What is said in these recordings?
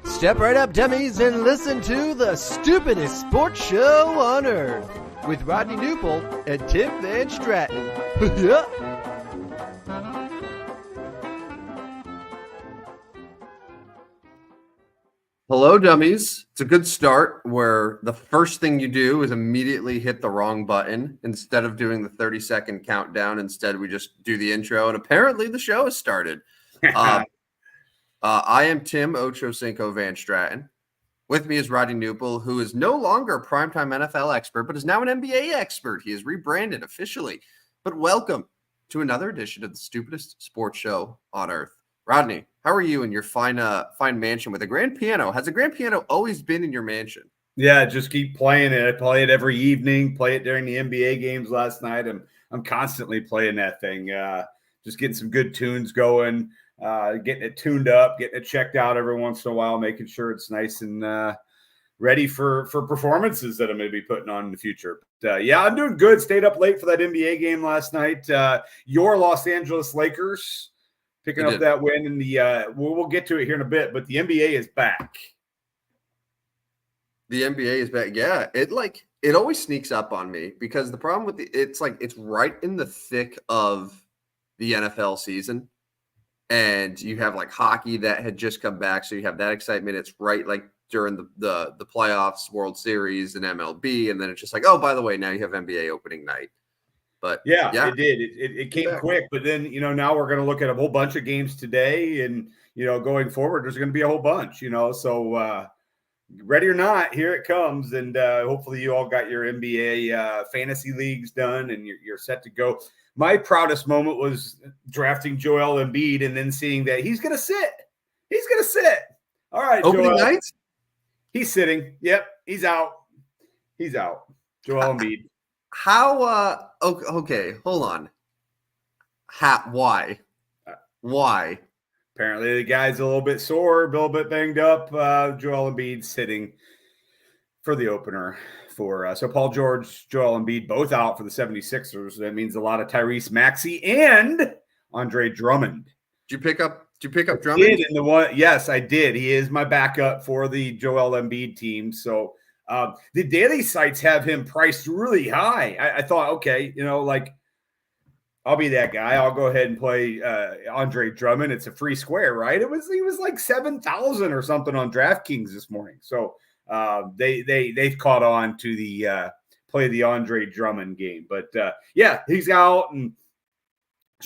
Step right up, dummies, and listen to the stupidest sports show on earth with Rodney Newpol and Tim Van Stratton. Hello, dummies. It's a good start where the first thing you do is immediately hit the wrong button. Instead of doing the 30-second countdown, instead we just do the intro, and apparently the show has started. I am Tim Ocho Cinco Van Stratton. With me is Rodney Newpol, who is no longer a primetime NFL expert, but is now an NBA expert. He is rebranded officially. But welcome to another edition of the stupidest sports show on earth. Rodney, how are you in your fine mansion with a grand piano? Has a grand piano always been in your mansion? Yeah, just keep playing it. I play it every evening, play it during the NBA games last night. I'm constantly playing that thing, just getting some good tunes going. Getting it tuned up, getting it checked out every once in a while, making sure it's nice and ready for performances that I'm going to be putting on in the future. But, yeah, I'm doing good. Stayed up late for that NBA game last night. Your Los Angeles Lakers picking up that win in the we'll get to it here in a bit, but the NBA is back. The NBA is back. Yeah, it always sneaks up on me because the problem with it's right in the thick of the NFL season. And you have like hockey that had just come back. So you have that excitement. It's right like during the playoffs, World Series, and MLB. And then it's just like, oh, by the way, now you have NBA opening night. But yeah. It did. It came quick. But then, now we're going to look at a whole bunch of games today. And, going forward, there's going to be a whole bunch, So ready or not, here it comes. And hopefully you all got your NBA fantasy leagues done and you're set to go. My proudest moment was drafting Joel Embiid and then seeing that he's going to sit. He's going to sit. All right, opening night? He's sitting. Yep, he's out. He's out. Joel Embiid. How? Okay, hold on. Why? Why? Apparently the guy's a little bit sore, a little bit banged up. Joel Embiid sitting for the opener. So Paul George, Joel Embiid, both out for the 76ers. That means a lot of Tyrese Maxey and Andre Drummond. Did you pick up Drummond? Yes, I did. He is my backup for the Joel Embiid team. So the daily sites have him priced really high. I thought, okay, I'll be that guy. I'll go ahead and play Andre Drummond. It's a free square, right? He was like 7,000 or something on DraftKings this morning. So they've caught on to the play the Andre Drummond game. But yeah, he's out and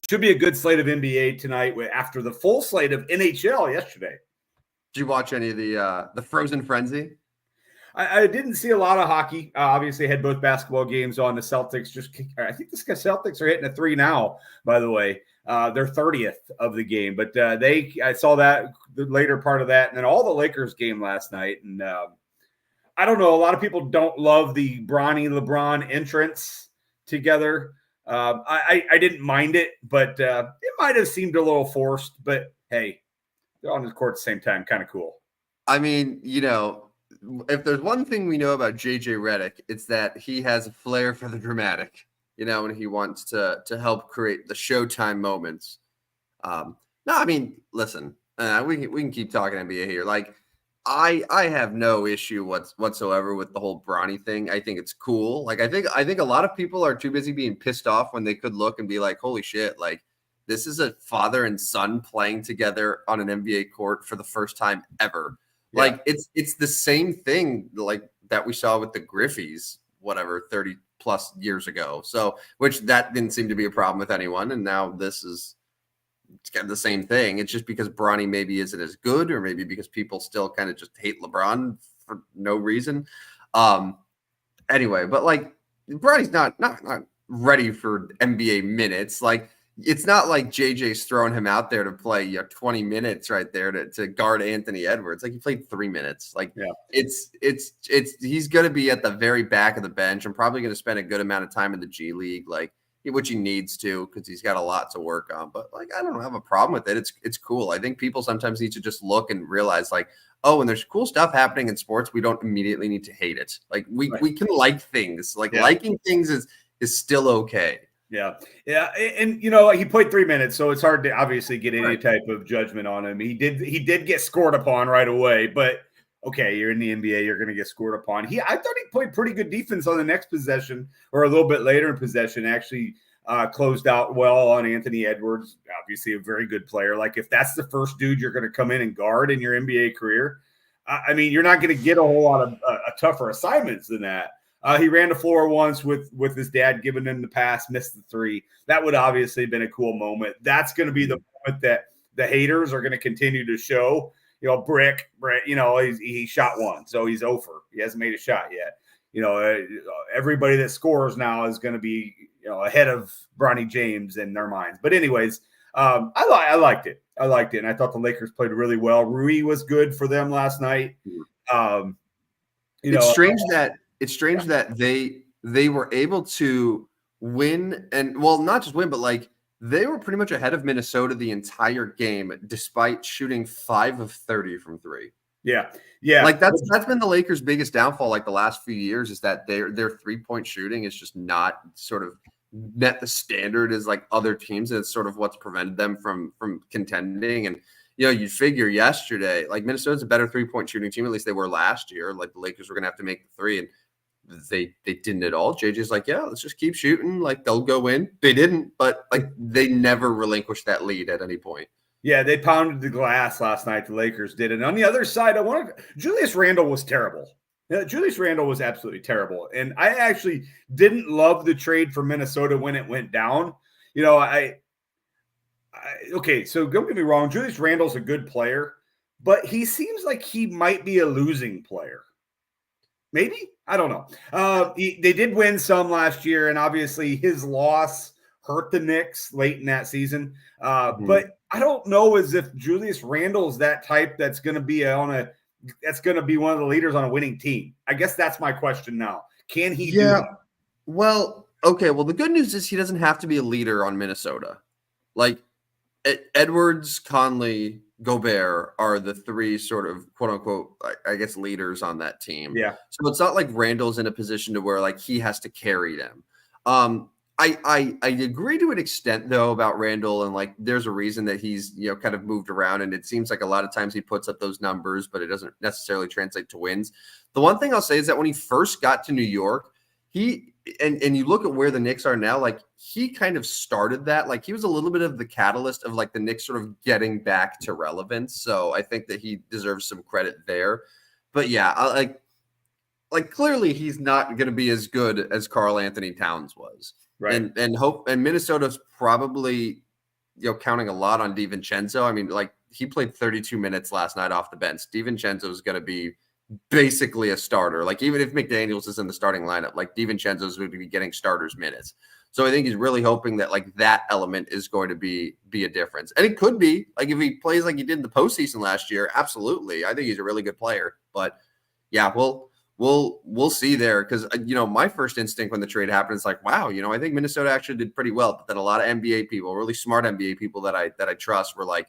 should be a good slate of NBA tonight after the full slate of NHL yesterday. Did you watch any of the Frozen Frenzy? I didn't see a lot of hockey. Obviously, had both basketball games on. The Celtics I think the Celtics are hitting a 3 now, by the way. Their 30th of the game. But I saw that the later part of that, and then all the Lakers game last night. And I don't know. A lot of people don't love the Bronny LeBron entrance together. I didn't mind it, but it might have seemed a little forced. But hey, they're on the court at the same time. Kind of cool. I mean, if there's one thing we know about JJ Redick, it's that he has a flair for the dramatic, and he wants to help create the Showtime moments. No, I mean, listen, we can keep talking NBA here. Like, I have no issue whatsoever with the whole Bronny thing. I think it's cool. Like, I think a lot of people are too busy being pissed off when they could look and be like, holy shit, like this is a father and son playing together on an NBA court for the first time ever. Yeah. Like it's the same thing like that we saw with the Griffies, 30 plus years ago. So, which that didn't seem to be a problem with anyone. And now it's kind of the same thing. It's just because Bronny maybe isn't as good, or maybe because people still kind of just hate LeBron for no reason. Anyway, but like Bronny's not ready for NBA minutes. Like, it's not like JJ's throwing him out there to play 20 minutes right there to guard Anthony Edwards. Like, he played 3 minutes. Like, yeah. It's he's going to be at the very back of the bench. I'm probably going to spend a good amount of time in the G League, like, which he needs to, because he's got a lot to work on. But like, I don't have a problem with it. It's cool. I think people sometimes need to just look and realize, like, oh, when there's cool stuff happening in sports, we don't immediately need to hate it. Like, we can like things. Like, liking things is still okay. Yeah. And he played 3 minutes, so it's hard to obviously get any type of judgment on him. He did get scored upon right away, but okay, you're in the NBA, you're going to get scored upon. I thought he played pretty good defense on the next possession, or a little bit later in possession. Actually, closed out well on Anthony Edwards. Obviously, a very good player. Like, if that's the first dude you're going to come in and guard in your NBA career, I mean, you're not going to get a whole lot of tougher assignments than that. He ran the floor once with his dad giving him the pass, missed the three. That would obviously have been a cool moment. That's going to be the moment that the haters are going to continue to show. Brick, he shot one, so he's over. He hasn't made a shot yet. Everybody that scores now is going to be ahead of Bronny James in their minds. But anyways, I liked it. And I thought the Lakers played really well. Rui was good for them last night. It's strange that they were able to win, and not just win, but like they were pretty much ahead of Minnesota the entire game, despite shooting 5 of 30 from 3. Yeah. Like that's been the Lakers' biggest downfall, like the last few years, is that their 3-point shooting is just not sort of met the standard as like other teams, and it's sort of what's prevented them from contending. And you figure yesterday, like Minnesota's a better 3-point shooting team, at least they were last year. Like the Lakers were going to have to make the 3, and they didn't at all. JJ's like, yeah, let's just keep shooting. Like they'll go in. They didn't, but like they never relinquished that lead at any point. Yeah, they pounded the glass last night. The Lakers did. And on the other side, Julius Randle was terrible. Julius Randle was absolutely terrible. And I actually didn't love the trade for Minnesota when it went down. Okay, so don't get me wrong. Julius Randle's a good player, but he seems like he might be a losing player. Maybe? I don't know. They did win some last year, and obviously his loss hurt the Knicks late in that season. But I don't know as if Julius Randle's that type that's going to be one of the leaders on a winning team. I guess that's my question now. Can he do that? Well, okay. Well, the good news is he doesn't have to be a leader on Minnesota. Like Edwards, Conley, Gobert are the 3 sort of quote unquote, I guess, leaders on that team. Yeah. So it's not like Randall's in a position to where like he has to carry them. I agree to an extent though about Randall, and like there's a reason that he's kind of moved around, and it seems like a lot of times he puts up those numbers, but it doesn't necessarily translate to wins. The one thing I'll say is that when he first got to New York, and you look at where the Knicks are now, like he kind of started that. Like he was a little bit of the catalyst of like the Knicks sort of getting back to relevance. So I think that he deserves some credit there. But yeah, like clearly he's not going to be as good as Karl Anthony Towns was. Right. And Minnesota's probably counting a lot on DiVincenzo. I mean, like he played 32 minutes last night off the bench. DiVincenzo is going to be basically a starter. Like even if McDaniels is in the starting lineup, like DiVincenzo is going to be getting starters minutes. So I think he's really hoping that like that element is going to be a difference. And it could be like if he plays like he did in the postseason last year, absolutely. I think he's a really good player. But yeah, we'll see there, because my first instinct when the trade happened is like, wow, I think Minnesota actually did pretty well. But then a lot of NBA people, really smart NBA people that I trust, were like,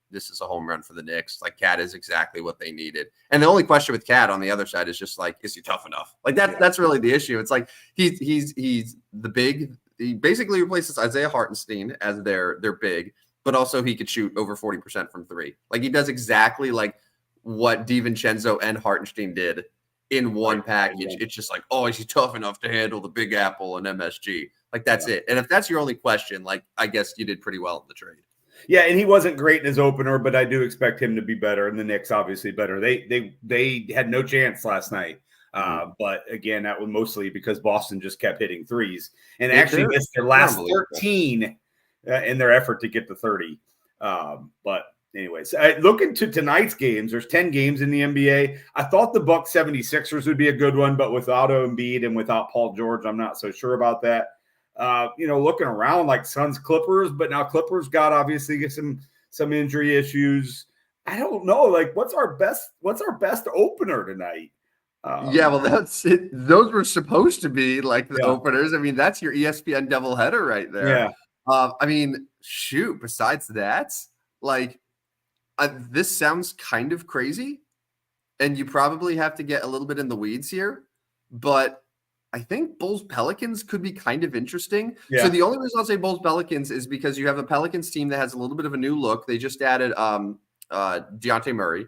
this is a home run for the Knicks. Like Cat is exactly what they needed. And the only question with Cat on the other side is just like, is he tough enough? Like that's really the issue. It's like he's the big. He basically replaces Isaiah Hartenstein as their big, but also he could shoot over 40% from 3. Like he does exactly like what DiVincenzo and Hartenstein did in one package. It's just like, oh, is he tough enough to handle the Big Apple and MSG? Like that's it. And if that's your only question, like I guess you did pretty well in the trade. Yeah, and he wasn't great in his opener, but I do expect him to be better, and the Knicks obviously better. They had no chance last night. But again, that was mostly because Boston just kept hitting threes and actually missed their last 13 in their effort to get to 30. But anyways, looking to tonight's games, there's 10 games in the NBA. I thought the Bucks 76ers would be a good one, but without Embiid and without Paul George, I'm not so sure about that. Looking around like Suns Clippers, but now Clippers got obviously get some injury issues. I don't know. Like, what's our best opener tonight? Well, that's it. Those were supposed to be like the openers. I mean, that's your ESPN doubleheader right there. Yeah. I mean, shoot. Besides that, like, this sounds kind of crazy, and you probably have to get a little bit in the weeds here, but I think Bulls Pelicans could be kind of interesting. Yeah. So the only reason I'll say Bulls Pelicans is because you have a Pelicans team that has a little bit of a new look. They just added Dejounte Murray.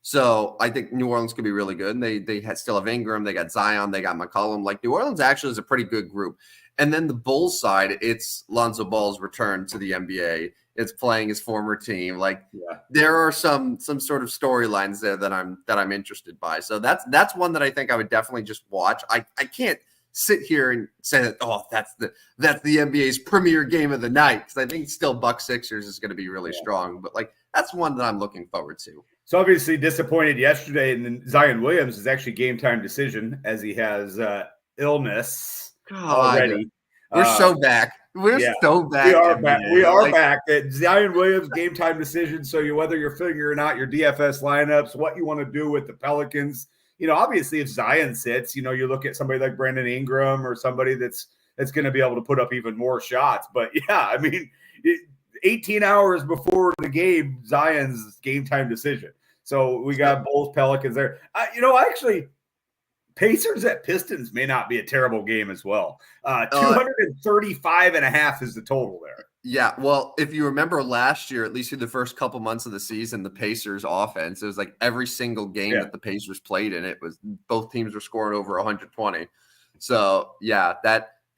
So I think New Orleans could be really good. And they still have Ingram, they got Zion, they got McCollum. Like New Orleans actually is a pretty good group. And then the Bulls side, it's Lonzo Ball's return to the NBA. It's playing his former team. Like there are some sort of storylines there that I'm interested by. So that's one that I think I would definitely just watch. I can't sit here and say that that's the NBA's premier game of the night, because I think still Bucks Sixers is going to be really strong. But like that's one that I'm looking forward to. So obviously disappointed yesterday, and then Zion Williams is actually game time decision as he has illness already. We're so back. We're so back. We are back. We are back. At Zion Williams game time decision. So whether you're figuring out your DFS lineups, what you want to do with the Pelicans, obviously if Zion sits, you look at somebody like Brandon Ingram or somebody that's going to be able to put up even more shots. But 18 hours before the game, Zion's game time decision. So we got Bulls Pelicans there. Actually, Pacers at Pistons may not be a terrible game as well. 235.5 is the total there. Yeah, well, if you remember last year, at least through the first couple months of the season, the Pacers offense, it was like every single game that the Pacers played in, it was both teams were scoring over 120. So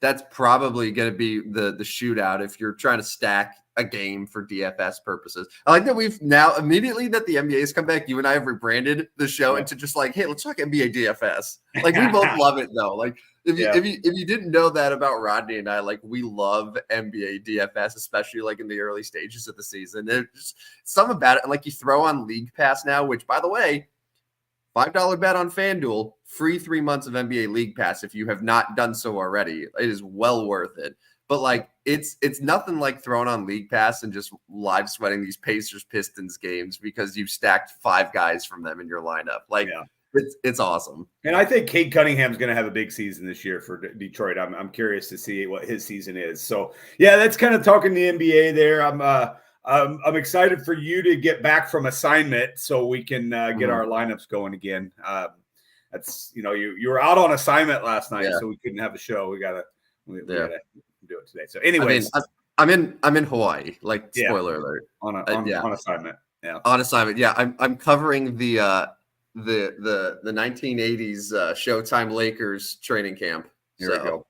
that's probably going to be the shootout if you're trying to stack a game for DFS purposes. I like that we've now immediately that the NBA has come back, you and I have rebranded the show into just like, hey, let's talk NBA DFS. Like we both love it though. Like if you didn't know that about Rodney and I, like we love NBA DFS, especially like in the early stages of the season. There's just something about it. And like you throw on League Pass now, which by the way, $5 bet on FanDuel, free 3 months of NBA League Pass if you have not done so already. It is well worth it. But like it's nothing like throwing on League Pass and just live sweating these Pacers Pistons games because you've stacked 5 guys from them in your lineup. Like it's awesome. And I think Cade Cunningham's going to have a big season this year for Detroit. I'm curious to see what his season is. So that's kind of talking the NBA there. I'm excited for you to get back from assignment so we can get our lineups going again. That's you were out on assignment last night, so we couldn't have a show. We gotta do it today. So, anyways, I'm in Hawaii. Like spoiler alert, on assignment. Yeah, on assignment. Yeah, I'm covering the 1980s Showtime Lakers training camp. Here we go.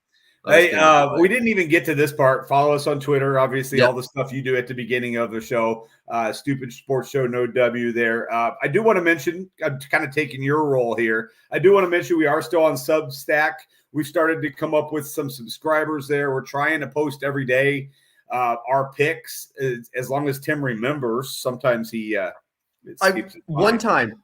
Hey, we didn't even get to this part. Follow us on Twitter. Obviously, all the stuff you do at the beginning of the show. Stupid Sports Show, no W there. I do want to mention, I'm kind of taking your role here. I do want to mention we are still on Substack. We've started to come up with some subscribers there. We're trying to post every day our picks, as long as Tim remembers. Sometimes he one time.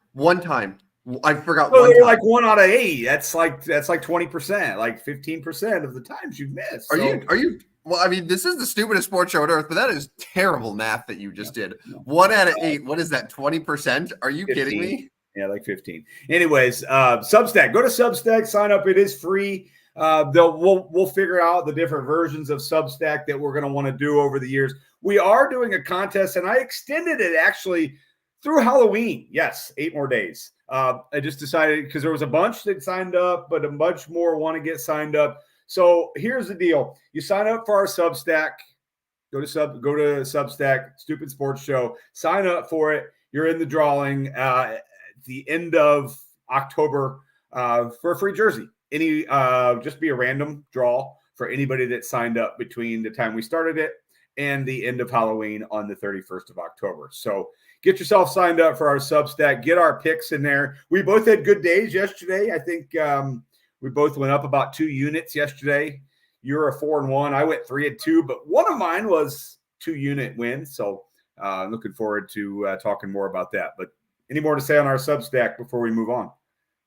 I forgot. Well, you're like 1 out of 8. That's like 20%, like 15% of the times you've missed. Are you? Well, I mean, this is the stupidest sports show on earth, but that is terrible math that you just did. 1 out of 8. What is that? 20%? Are you 15. Kidding me? Yeah, like 15. Anyways, Substack. Go to Substack. Sign up. It is free. We'll figure out the different versions of Substack that we're going to want to do over the years. We are doing a contest, and I extended it actually through Halloween. Yes, 8 more days. I just decided because there was a bunch that signed up, but a bunch more want to get signed up. So here's the deal. You sign up for our Substack. Go to Substack, Stupid Sports Show. Sign up for it. You're in the drawing at the end of October for a free jersey. Just be a random draw for anybody that signed up between the time we started it and the end of Halloween on the 31st of October. So get yourself signed up for our Substack. Get our picks in there. We both had good days yesterday. I think we both went up about 2 units yesterday. You were a 4-1. I went 3-2, but one of mine was 2-unit win. So looking forward to talking more about that. But any more to say on our Substack before we move on?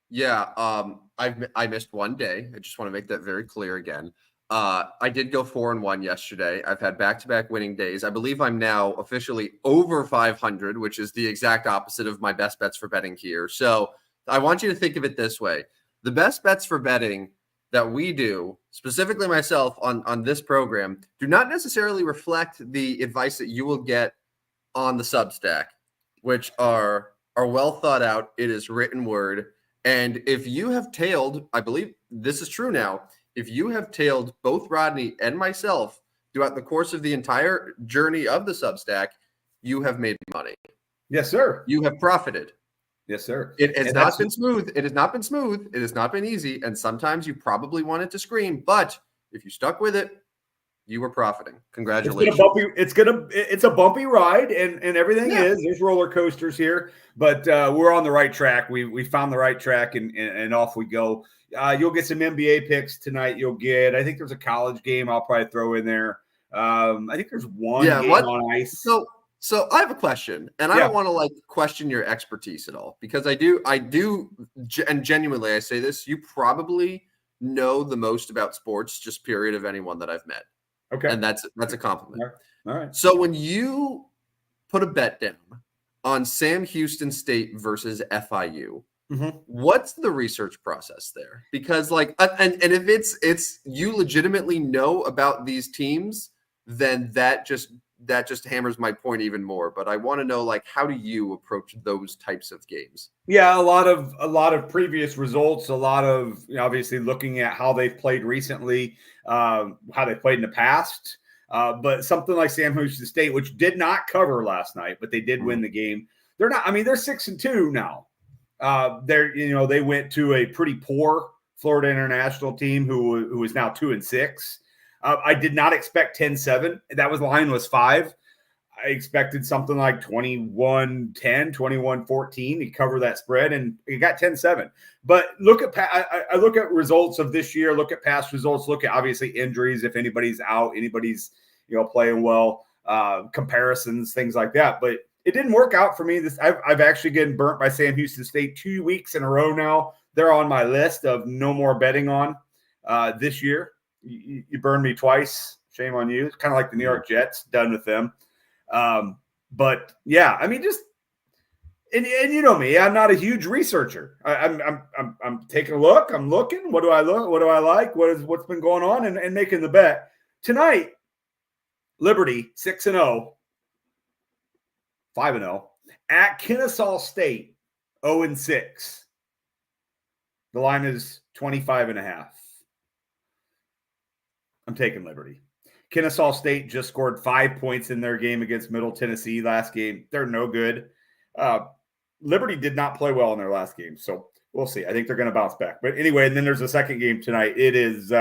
Yeah, I missed one day. I just want to make that very clear again. I did go 4-1 yesterday. I've had back-to-back winning days. I believe I'm now officially over 500, which is the exact opposite of my best bets for betting here. So I want you to think of it this way. The best bets for betting that we do, specifically myself on this program, do not necessarily reflect the advice that you will get on the Substack, which are well thought out. It is written word. And if you have tailed, I believe this is true now. If you have tailed both Rodney and myself throughout the course of the entire journey of the Substack, you have made money. Yes, sir. You have profited. Yes, sir. It has not been smooth. It has not been smooth. It has not been easy. And sometimes you probably wanted to scream, but if you stuck with it, you were profiting. Congratulations. It's a bumpy ride, and everything is. There's roller coasters here, but we're on the right track. We found the right track, and off we go. You'll get some NBA picks tonight. I think there's a college game I'll probably throw in there. I think there's one game on ice. So I have a question, and I don't want to question your expertise at all, because I do, and genuinely I say this, you probably know the most about sports, just period, of anyone that I've met. Okay. And that's a compliment. All right. So when you put a bet down on Sam Houston State versus FIU, what's the research process there? Because and if it's you legitimately know about these teams, then that just hammers my point even more. But I want to know, how do you approach those types of games? Yeah, a lot of previous results, a lot of obviously looking at how they've played recently, how they played in the past. But something like Sam Houston State, which did not cover last night, but they did win the game. They're 6-2 now. They went to a pretty poor Florida International team who is now 2-6. I did not expect 10-7. That line was 5. I expected something like 21-10, 21-14 to cover that spread, and it got 10-7. But I look at results of this year, look at past results, look at obviously injuries, if anybody's out, anybody's playing well, comparisons, things like that. But it didn't work out for me. I've actually gotten burnt by Sam Houston State 2 weeks in a row now. They're on my list of no more betting on this year. You burned me twice. Shame on you. It's kind of like the New York Jets, done with them. But yeah, just and you know me, I'm not a huge researcher. I'm taking a look. I'm looking. What do I look? What do I like? What's been going on? And making the bet tonight. Liberty 6-0, 5-0 at Kennesaw State 0-6. The line is 25.5. I'm taking Liberty. Kennesaw State just scored 5 points in their game against Middle Tennessee last game. They're no good. Liberty did not play well in their last game, so we'll see. I think they're going to bounce back. But anyway, and then there's a second game tonight. It is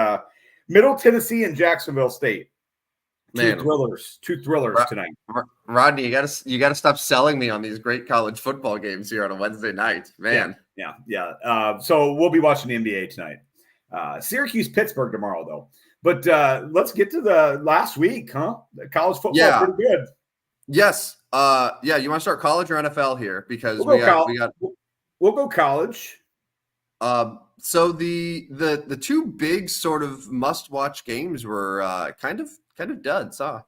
Middle Tennessee and Jacksonville State. Two thrillers tonight. Rodney, you gotta stop selling me on these great college football games here on a Wednesday night, man. Yeah. So we'll be watching the NBA tonight. Syracuse-Pittsburgh tomorrow, though. But let's get to the last week, huh? The college football pretty good. Yes. You want to start college or NFL here? Because we'll go college. So the two big sort of must-watch games were kind of duds, huh?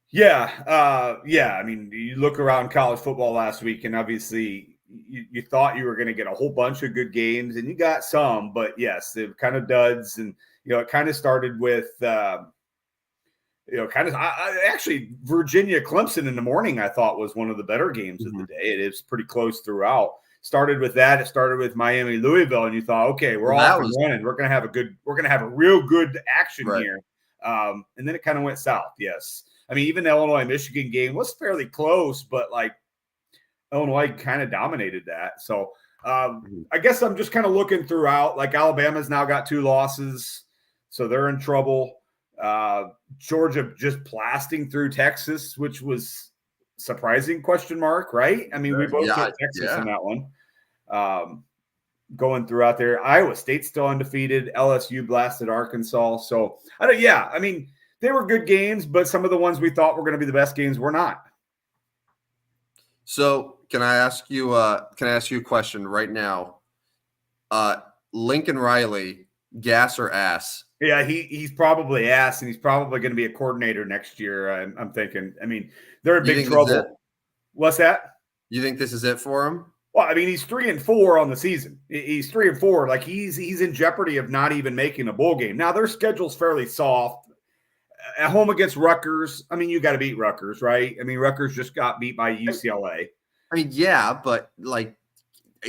Yeah. You look around college football last week, and obviously you thought you were going to get a whole bunch of good games, and you got some, but yes, they're kind of duds. And it kind of started with actually Virginia Clemson in the morning. I thought was one of the better games of the day. It is pretty close throughout. Started with that. It started with Miami Louisville, and you thought, okay, we're off and running. We're gonna have a real good action here. And then it kind of went south. Yes, even the Illinois Michigan game was fairly close, but Illinois kind of dominated that. So I guess I'm just kind of looking throughout. Alabama's now got 2 losses, so they're in trouble. Georgia just blasting through Texas, which was surprising, question mark, right? We both took Texas in that one. Going throughout there. Iowa State's still undefeated. LSU blasted Arkansas. So, they were good games, but some of the ones we thought were going to be the best games were not. So can I ask you a question right now? Lincoln Riley, gas or ass? Yeah, he's probably ass, and he's probably going to be a coordinator next year. I'm thinking. They're in big trouble. What's that? You think this is it for him? Well, he's 3-4 on the season. He's 3-4. He's in jeopardy of not even making a bowl game. Now their schedule's fairly soft. At home against Rutgers, you got to beat Rutgers, right? Rutgers just got beat by UCLA. Yeah, but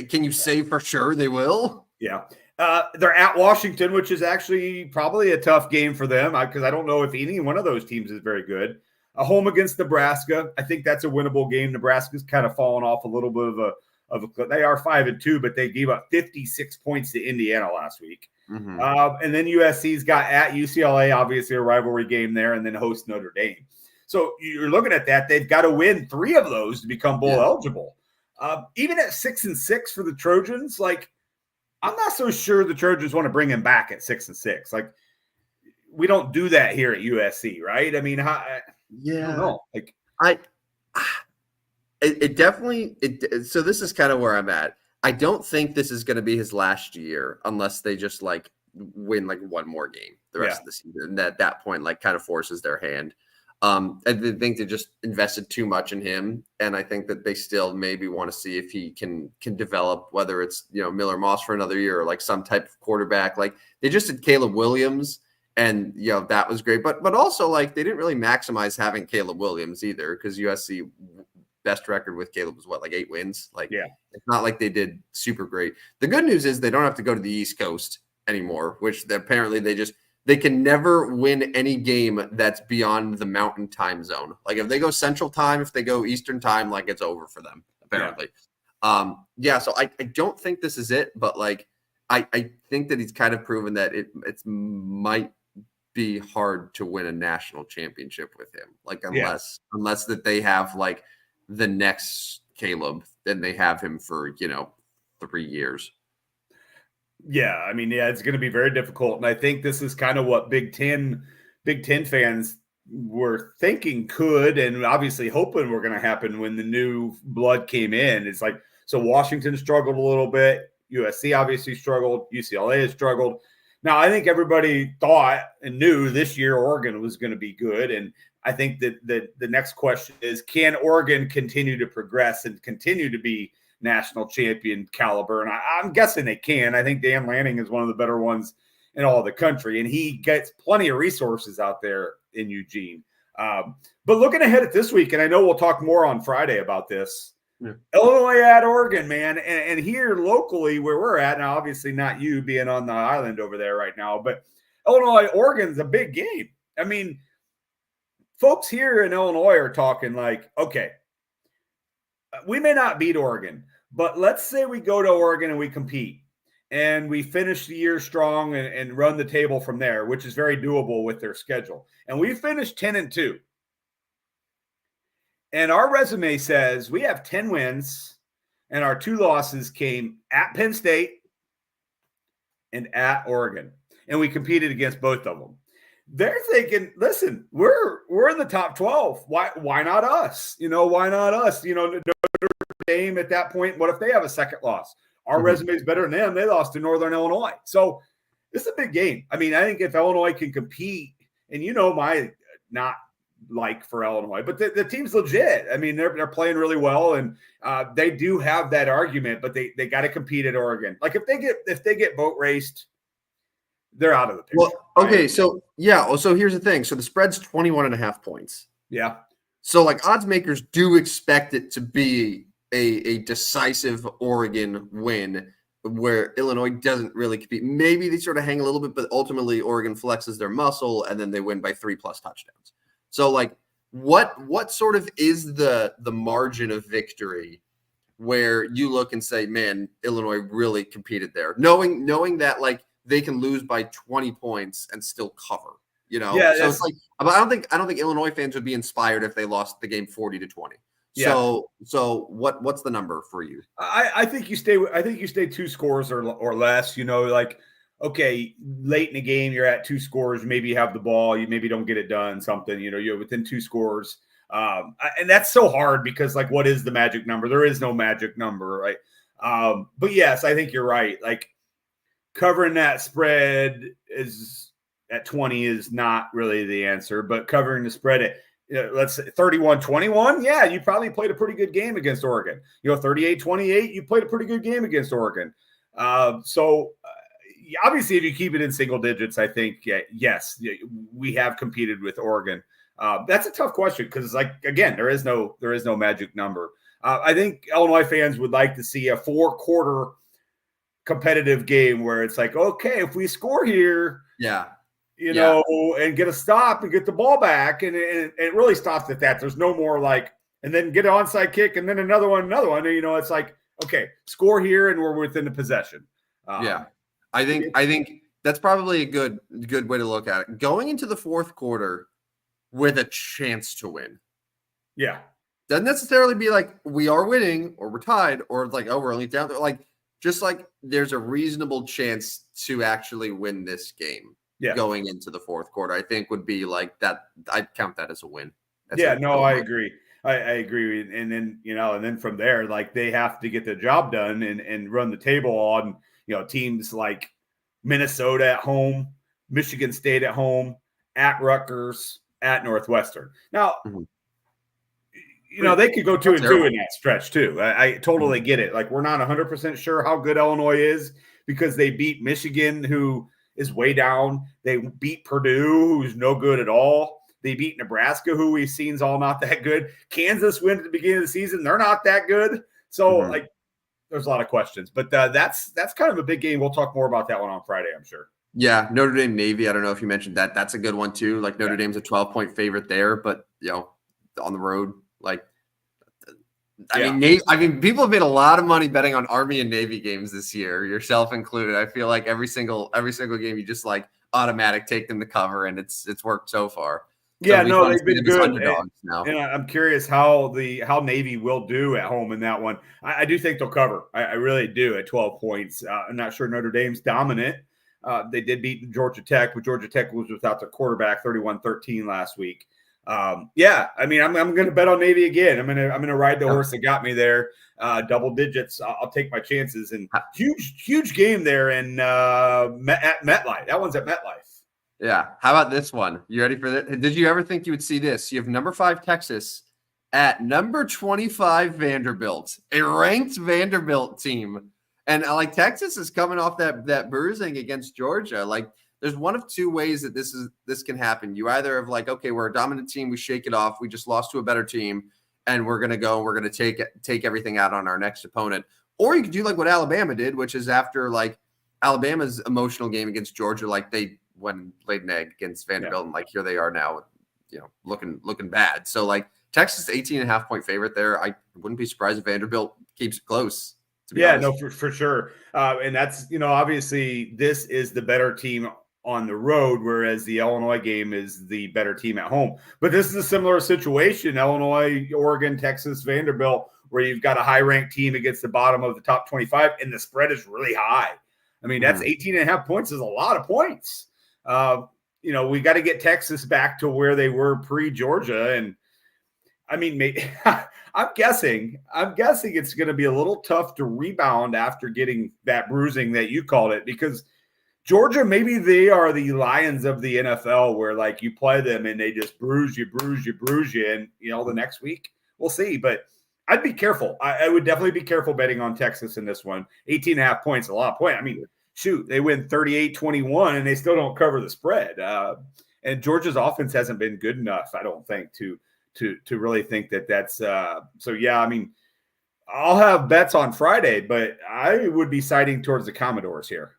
can you say for sure they will? Yeah. They're at Washington, which is actually probably a tough game for them because I don't know if any one of those teams is very good. A home against Nebraska. I think that's a winnable game. Nebraska's kind of fallen off a little bit of a. They are 5-2, but they gave up 56 points to Indiana last week. Mm-hmm. And then USC's got at UCLA, obviously a rivalry game there, and then host Notre Dame. So you're looking at that. They've got to win 3 of those to become bowl eligible. Even at 6-6 for the Trojans, like I'm not so sure the Trojans want to bring him back at 6-6. Like we don't do that here at USC, right? I mean, I don't know. Like it definitely. So this is kind of where I'm at. I don't think this is going to be his last year unless they just like win like one more game the rest of the season. And at that point, like kind of forces their hand. I think they just invested too much in him. And I think that they still maybe want to see if he can develop, whether it's, Miller Moss for another year or like some type of quarterback. Like they just did Caleb Williams and, that was great. But also like they didn't really maximize having Caleb Williams either because USC best record with Caleb was like 8 wins. Like, it's not like they did super great. The good news is they don't have to go to the East Coast anymore, which apparently they can never win any game that's beyond the mountain time zone. Like if they go central time, if they go Eastern time, like it's over for them, apparently. So I don't think this is it, but like, I think that he's kind of proven that it might be hard to win a national championship with him. Like unless that they have like the next Caleb, then they have him for 3 years. Yeah, I mean, it's going to be very difficult, and I think this is kind of what Big Ten fans were thinking could, and obviously hoping were going to happen when the new blood came in. It's like so Washington struggled a little bit, USC obviously struggled, UCLA has struggled. Now I think everybody thought and knew this year Oregon was going to be good, and I think that the next question is, can Oregon continue to progress and continue to be national champion caliber? And I'm guessing they can. I think Dan Lanning is one of the better ones in all of the country, and he gets plenty of resources out there in Eugene. But looking ahead at this week, and I know we'll talk more on Friday about this, Illinois at Oregon, man. And here locally where we're at, now obviously not you being on the island over there right now, but Illinois, Oregon's a big game. I mean, folks here in Illinois are talking like, okay, we may not beat Oregon, but let's say we go to Oregon and we compete and we finish the year strong and run the table from there, which is very doable with their schedule. And we finished 10-2. And our resume says we have 10 wins and our 2 losses came at Penn State and at Oregon. And we competed against both of them. They're thinking, listen, we're in the top 12. Why not us? Why not us? Notre Dame at that point, what if they have a second loss? Our resume is better than them. They lost to Northern Illinois. So this is a big game. I mean, I think if Illinois can compete, and my not like for Illinois, but the team's legit. I mean, they're playing really well, and they do have that argument, but they got to compete at Oregon. Like if they get boat raced, they're out of the picture. Well, okay, right? So here's the thing. So the spread's 21.5 points. Yeah. So like odds makers do expect it to be a decisive Oregon win where Illinois doesn't really compete. Maybe they sort of hang a little bit, but ultimately Oregon flexes their muscle and then they win by 3+ touchdowns. So like what sort of is the margin of victory where you look and say, man, Illinois really competed there, knowing that like they can lose by 20 points and still cover, Yeah, so it's like, but I don't think Illinois fans would be inspired if they lost the game 40-20. Yeah. So what's the number for you? I think you stay. I think you stay 2 scores or less. Like okay, late in the game, you're at 2 scores. Maybe you have the ball. You maybe don't get it done. Something. You're within 2 scores. And that's so hard because like, what is the magic number? There is no magic number, right? But yes, I think you're right. Like covering that spread is at 20 is not really the answer, but covering the spread at let's say 31-21. Yeah, you probably played a pretty good game against Oregon. 38-28, you played a pretty good game against Oregon. So obviously, if you keep it in single digits, I think yes, we have competed with Oregon. That's a tough question because, like again, there is no magic number. I think Illinois fans would like to see a 4-quarter competitive game where it's like, okay, if we score here, Yeah. you know, and get a stop and get the ball back, and it really stops at that. There's no more like, and then get an onside kick and then another one. And, you know, it's like, okay, score here and we're within the possession. I think that's probably a good way to look at it. Going into the fourth quarter with a chance to win. Yeah. Doesn't necessarily be like we are winning or we're tied or like, oh, we're only down there. Like, just like there's a reasonable chance to actually win this game. Going into the fourth quarter, I think would be like that. I'd count that as a win. I agree. I agree. And then, you know, and then from there, like they have to get the job done and run the table on, you know, teams like Minnesota at home, Michigan State at home, at Rutgers, at Northwestern. Now, you know, they could go 2-2 in that stretch too. I totally get it. Like, we're not 100% sure how good Illinois is because they beat Michigan, who is way down. They beat Purdue, who's no good at all. They beat Nebraska, who we've seen is all not that good. Kansas went at the beginning of the season. They're not that good. So, like, there's a lot of questions. But that's kind of a big game. We'll talk more about that one on Friday, I'm sure. Yeah, Notre Dame Navy. I don't know if you mentioned that. That's a good one too. Like Notre Dame's a 12-point favorite there, but you know, on the road, like I mean, people have made a lot of money betting on Army and Navy games this year, yourself included. I feel like every single game you just like automatic take them to cover, and it's worked so far. Yeah, no, they've been good. And I'm curious how Navy will do at home in that one. I do think they'll cover. I really do at 12 points. I'm not sure Notre Dame's dominant. They did beat Georgia Tech, but Georgia Tech was without their quarterback 31-13 last week. I mean, I'm going to bet on Navy again. I'm going to ride the horse that got me there. Double digits. I'll take my chances. And huge game there at MetLife. That one's at MetLife. Yeah. How about this one? You ready for that? Did you ever think you would see this? You have number 5 Texas at number 25 Vanderbilt, a ranked Vanderbilt team. And like Texas is coming off that bruising against Georgia. Like, there's one of two ways that this can happen. You either have like, okay, we're a dominant team, we shake it off, we just lost to a better team, and we're gonna take everything out on our next opponent. Or you could do like what Alabama did, which is after like Alabama's emotional game against Georgia, like they went and laid an egg against Vanderbilt, and like here they are now, you know, looking bad. So like Texas 18.5-point favorite there. I wouldn't be surprised if Vanderbilt keeps it close. No, for sure. And that's, you know, obviously this is the better team on the road, whereas the Illinois game is the better team at home. But this is a similar situation, Illinois, Oregon, Texas, Vanderbilt, where you've got a high-ranked team against the bottom of the top 25, and the spread is really high. I mean, that's 18.5 points is a lot of points. You know, we got to get Texas back to where they were pre-Georgia, and I mean, I'm guessing it's going to be a little tough to rebound after getting that bruising that you called it, because Georgia, maybe they are the Lions of the NFL, where like you play them and they just bruise you, and you know the next week we'll see. But I'd be careful. I would definitely be careful betting on Texas in this one. 18.5 points, a lot of points. I mean, shoot, they win 38-21 and they still don't cover the spread. And Georgia's offense hasn't been good enough, I don't think, to really think that's so. Yeah, I mean, I'll have bets on Friday, but I would be siding towards the Commodores here.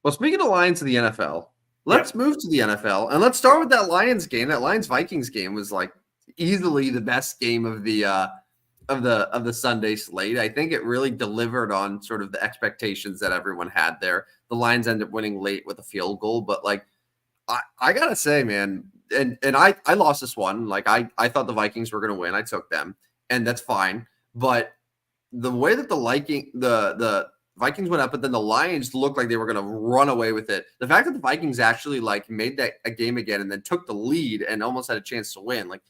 Well, speaking of Lions of the NFL, let's move to the NFL, and let's start with that Lions game. That Lions-Vikings game was like easily the best game of the Sunday slate. I think it really delivered on sort of the expectations that everyone had there. The Lions ended up winning late with a field goal, but like I gotta say, man, and I lost this one. Like I thought the Vikings were going to win. I took them, and that's fine. But the way that the Vikings went up, but then the Lions looked like they were going to run away with it. The fact that the Vikings actually like made that a game again and then took the lead and almost had a chance to win. Like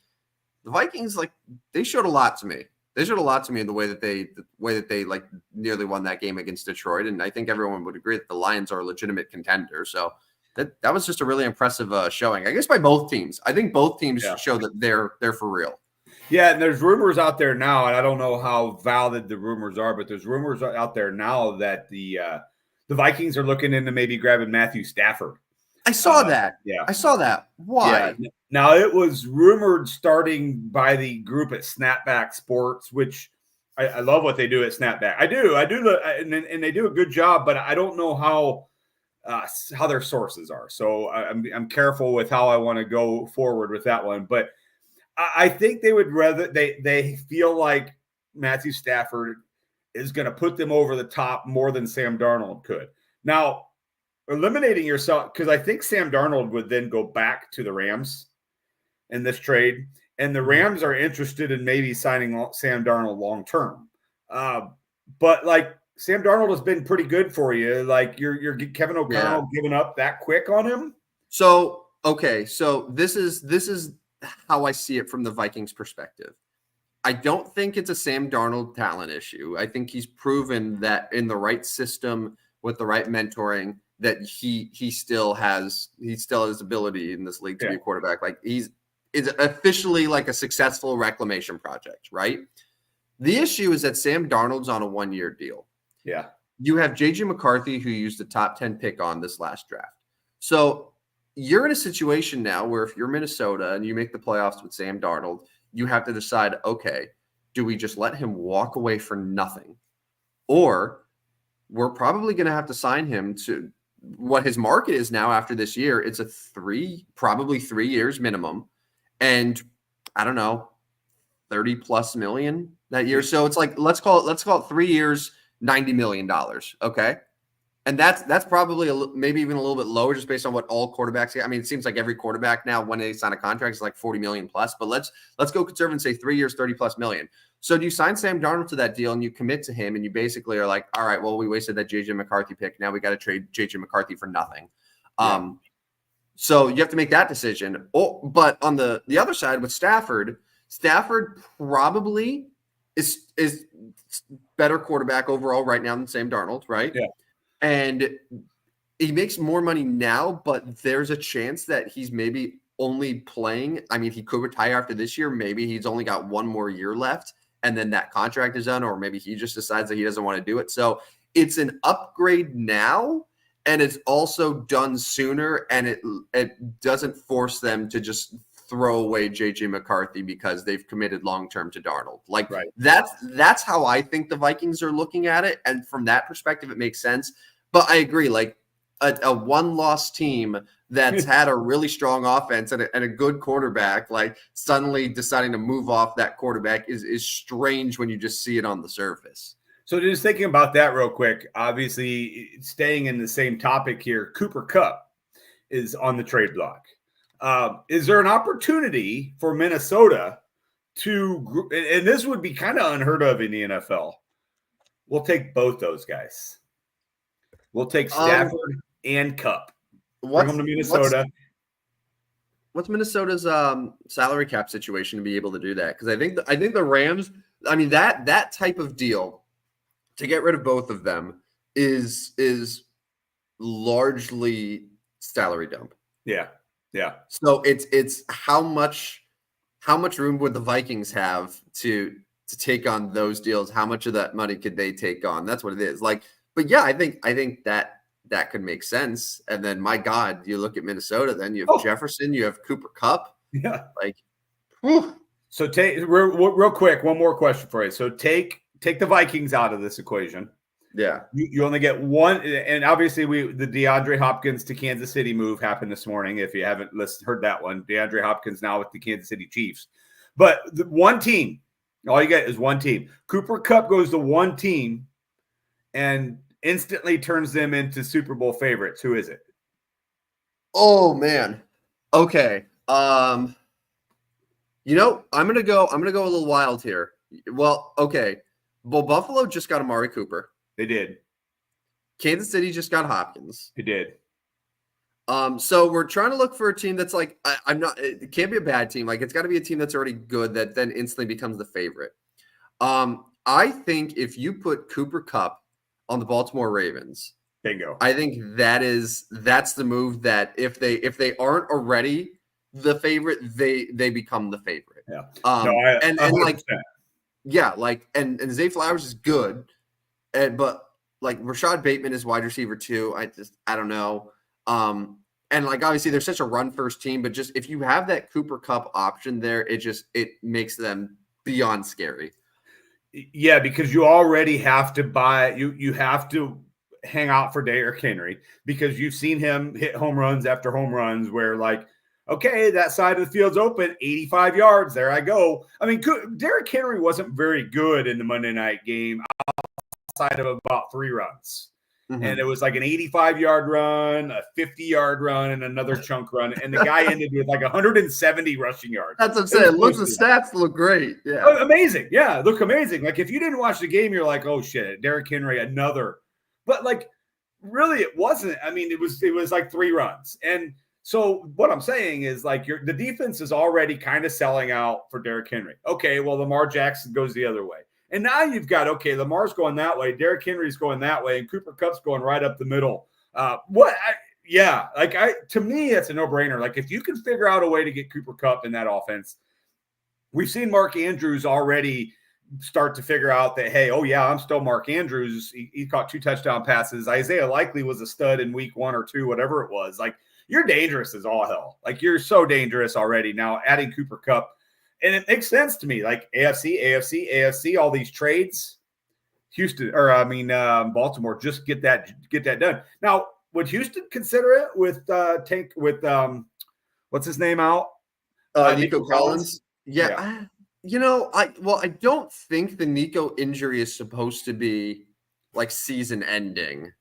the Vikings, like they showed a lot to me. They showed a lot to me in the way that they like nearly won that game against Detroit. And I think everyone would agree that the Lions are a legitimate contender. So that was just a really impressive showing, I guess, by both teams. I think both teams show that they're for real. Yeah, and there's rumors out there now, and I don't know how valid the rumors are, but there's rumors out there now that the Vikings are looking into maybe grabbing Matthew Stafford. I saw that. Yeah, I saw that. Why? Yeah. Now, it was rumored starting by the group at Snapback Sports, which I love what they do at snapback. I do, and they do a good job, but I don't know how their sources are. So I'm careful with how I want to go forward with that one. But I think they would rather they feel like Matthew Stafford is going to put them over the top more than Sam Darnold could. Now, eliminating yourself, because I think Sam Darnold would then go back to the Rams in this trade, and the Rams are interested in maybe signing Sam Darnold long term. But like Sam Darnold has been pretty good for you. Like you're Kevin O'Connell giving up that quick on him. So okay, so this is how I see it from the Vikings perspective. I don't think it's a Sam Darnold talent issue. I think he's proven that in the right system with the right mentoring that he still has ability in this league to be a quarterback. Like is officially like a successful reclamation project, right? The issue is that Sam Darnold's on a 1-year deal. Yeah. You have JJ McCarthy, who used a top 10 pick on this last draft. So you're in a situation now where if you're Minnesota and you make the playoffs with Sam Darnold, you have to decide, okay, do we just let him walk away for nothing? Or we're probably going to have to sign him to what his market is now after this year. It's probably 3 years minimum. And I don't know, 30 plus million that year. So it's like, let's call it 3 years, $90 million. Okay. And that's probably maybe even a little bit lower just based on what all quarterbacks get. I mean, it seems like every quarterback now, when they sign a contract, is like 40 million plus, but let's go conservative and say 3 years, 30 plus million. So do you sign Sam Darnold to that deal and you commit to him and you basically are like, all right, well, we wasted that JJ McCarthy pick. Now we got to trade JJ McCarthy for nothing. Yeah. So you have to make that decision. Oh, but on the other side with Stafford probably is better quarterback overall right now than Sam Darnold, right? Yeah. And he makes more money now, but there's a chance that he's maybe only playing. I mean, he could retire after this year. Maybe he's only got 1 more year left and then that contract is done, or maybe he just decides that he doesn't want to do it. So it's an upgrade now, and it's also done sooner, and it doesn't force them to just throw away JJ McCarthy because they've committed long-term to Darnold. Like right. That's how I think the Vikings are looking at it. And from that perspective, it makes sense. But I agree, like a one-loss team that's had a really strong offense and a good quarterback, like suddenly deciding to move off that quarterback is strange when you just see it on the surface. So just thinking about that real quick, obviously staying in the same topic here, Cooper Kupp is on the trade block. Is there an opportunity for Minnesota to, and this would be kind of unheard of in the NFL, we'll take both those guys. We'll take Stafford and Kupp. Bring them to Minnesota. What's Minnesota's salary cap situation to be able to do that? Because I think the Rams, I mean, that type of deal to get rid of both of them is largely salary dump. Yeah. Yeah. So it's how much room would the Vikings have to take on those deals? How much of that money could they take on? That's what it is. Like, but yeah, I think that could make sense. And then my God, you look at Minnesota, then you have Jefferson, you have Cooper Kupp. Yeah. Like, whew. So take real quick, one more question for you. So take the Vikings out of this equation. Yeah. You only get one, and obviously the DeAndre Hopkins to Kansas City move happened this morning. If you haven't heard that one, DeAndre Hopkins now with the Kansas City Chiefs. But one team, all you get is one team. Cooper Kupp goes to one team and instantly turns them into Super Bowl favorites. Who is it? Oh man. Okay. I'm gonna go a little wild here. Well, okay. Well, Buffalo just got Amari Cooper. They did. Kansas City just got Hopkins. They did. So we're trying to look for a team that's like, it can't be a bad team. Like, it's got to be a team that's already good that then instantly becomes the favorite. I think if you put Cooper Kupp on the Baltimore Ravens, bingo. I think that's the move that if they aren't already the favorite, they become the favorite. Yeah. And like, yeah, like, and Zay Flowers is good. But like Rashad Bateman is wide receiver too. I don't know. And like, obviously they're such a run first team, but just if you have that Cooper Kupp option there, it makes them beyond scary. Yeah, because you already have to buy you have to hang out for Derrick Henry because you've seen him hit home runs after home runs where like, okay, that side of the field's open, 85 yards, there I go. I mean, Derrick Henry wasn't very good in the Monday night game outside of about 3 runs. Mm-hmm. And it was like an 85-yard run, a 50-yard run, and another chunk run. And the guy ended with like 170 rushing yards. That's what I'm saying. The stats look great. Yeah. Oh, amazing. Yeah, look amazing. Like if you didn't watch the game, you're like, oh shit, Derrick Henry, another. But like really it wasn't. I mean, it was like 3 runs. And so what I'm saying is like the defense is already kind of selling out for Derrick Henry. Okay, well, Lamar Jackson goes the other way. And now you've got, okay, Lamar's going that way, Derrick Henry's going that way, and Cooper Kupp's going right up the middle. To me, it's a no-brainer. Like, if you can figure out a way to get Cooper Kupp in that offense, we've seen Mark Andrews already start to figure out that, hey, oh, yeah, I'm still Mark Andrews. He caught 2 touchdown passes. Isaiah Likely was a stud in week 1 or 2, whatever it was. Like, you're dangerous as all hell. Like, you're so dangerous already. Now, adding Cooper Kupp, and it makes sense to me, like AFC, all these trades. Baltimore, just get that done. Now, would Houston consider it with what's his name out? Nico Collins. Yeah. I don't think the Nico injury is supposed to be like season ending.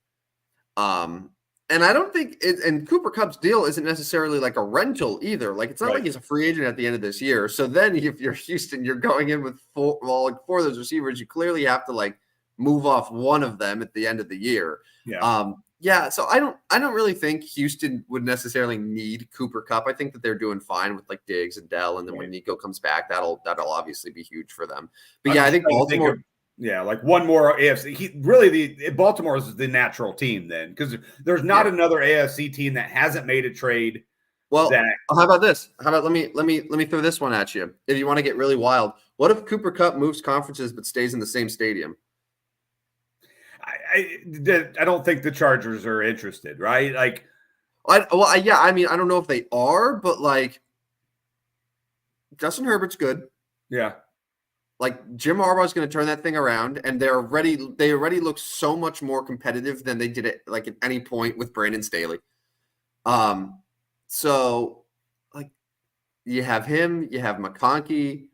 And I don't think and Cooper Kupp's deal isn't necessarily like a rental either. Like it's not like he's a free agent at the end of this year. So then if you're Houston, you're going in with 4 of those receivers. You clearly have to like move off one of them at the end of the year. Yeah. So I don't really think Houston would necessarily need Cooper Kupp. I think that they're doing fine with like Diggs and Dell. And then when Nico comes back, that'll obviously be huge for them. But I think Baltimore. Like one more AFC. Baltimore is the natural team then because there's not another AFC team that hasn't made a trade. Well, how about this? How about let me throw this one at you. If you want to get really wild, what if Cooper Kupp moves conferences but stays in the same stadium? I don't think the Chargers are interested, right? Like, I don't know if they are, but like Justin Herbert's good. Yeah. Like Jim Harbaugh is going to turn that thing around, and they already look so much more competitive than they did it like at any point with Brandon Staley. So like you have him, you have McConkey,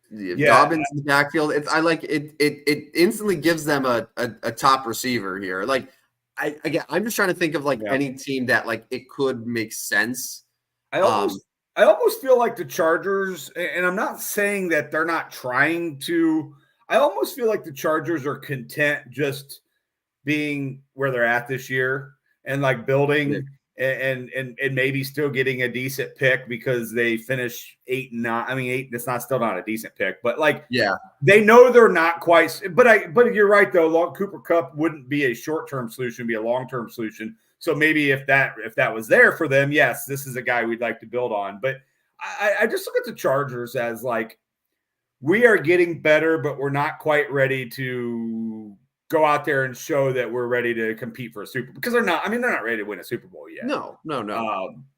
you have Dobbins in the backfield. It instantly gives them a top receiver here. Like I'm just trying to think of like any team that like it could make sense. I almost feel like the Chargers, and I'm not saying that they're not trying to. I almost feel like the Chargers are content just being where they're at this year and like building and maybe still getting a decent pick because they finish 8 and 9. I mean, 8. That's still not a decent pick, but like they know they're not quite. But you're right though. Cooper Kupp wouldn't be a short-term solution, be a long-term solution. So maybe if that was there for them, yes, this is a guy we'd like to build on. But I just look at the Chargers as like we are getting better, but we're not quite ready to go out there and show that we're ready to compete for a Super Bowl because they're not. I mean, they're not ready to win a Super Bowl yet. No.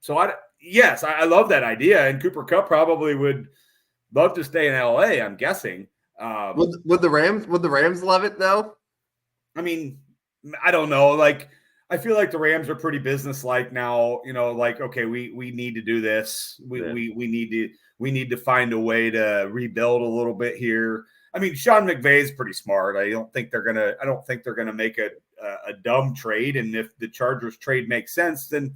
So I love that idea, and Cooper Kupp probably would love to stay in LA. I'm guessing. Would the Rams love it though? I mean, I don't know. Like. I feel like the Rams are pretty businesslike now, like, okay, we need to do this. We need to find a way to rebuild a little bit here. I mean, Sean McVay is pretty smart. I don't think they're gonna make a dumb trade. And if the Chargers trade makes sense, then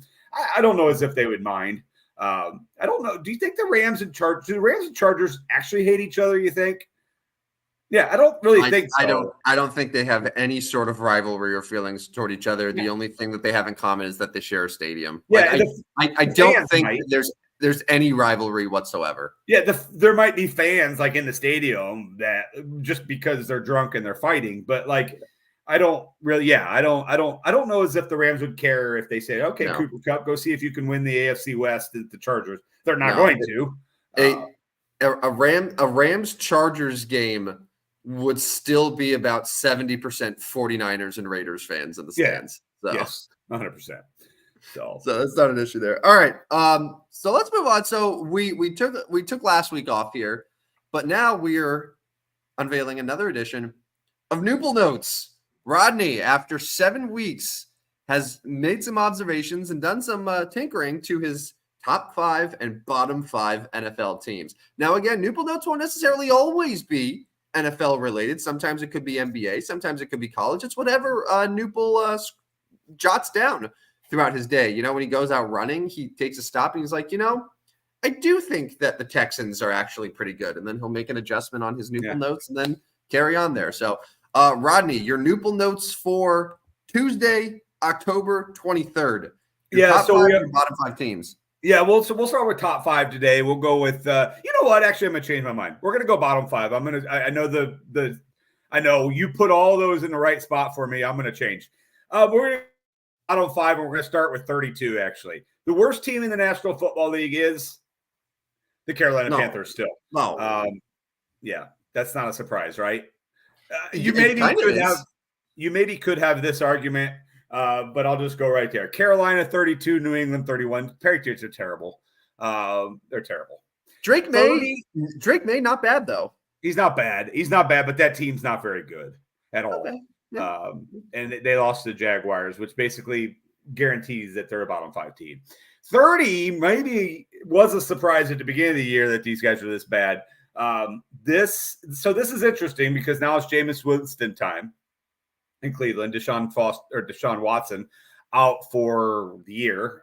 I don't know as if they would mind. I don't know. Do you think the Rams and Chargers actually hate each other, you think? Yeah, I don't really think so. I don't think they have any sort of rivalry or feelings toward each other. The only thing that they have in common is that they share a stadium. Yeah, I don't think there's any rivalry whatsoever. Yeah, there might be fans like in the stadium that just because they're drunk and they're fighting, but like I don't really. Yeah, I don't know as if the Rams would care if they say, okay, Cooper Kupp, go see if you can win the AFC West at the Chargers. They're not going to. A Rams Chargers game would still be about 70% 49ers and Raiders fans in the stands. So. Yes, 100%. So that's not an issue there. All right. So let's move on. So we took last week off here, but now we're unveiling another edition of Noople Notes. Rodney, after 7 weeks, has made some observations and done some tinkering to his top 5 and bottom 5 NFL teams. Now, again, Noople Notes won't necessarily always be NFL related. Sometimes it could be NBA. Sometimes it could be college. It's whatever Noople jots down throughout his day. You know, when he goes out running, he takes a stop and he's like, you know, I do think that the Texans are actually pretty good. And then he'll make an adjustment on his Noople notes and then carry on there. So, Rodney, your Noople notes for Tuesday, October 23rd. So we have bottom 5 teams. Yeah, we'll start with top 5 today. We'll go with you know what? Actually, I'm gonna change my mind. We're gonna go bottom 5. I know I know you put all those in the right spot for me. I'm gonna change. We're gonna bottom 5, and we're gonna start with 32. Actually, the worst team in the National Football League is the Carolina Panthers. Still, yeah, that's not a surprise, right? You maybe could have this argument. But I'll just go right there. Carolina 32, New England 31. Patriots are terrible. They're terrible. Drake May, not bad though. He's not bad. But that team's not very good at all. Okay. Yeah. And they lost to the Jaguars, which basically guarantees that they're a bottom 5 team. 30 maybe was a surprise at the beginning of the year that these guys are this bad. This is interesting because now it's Jameis Winston time in Cleveland. Deshaun Watson out for the year.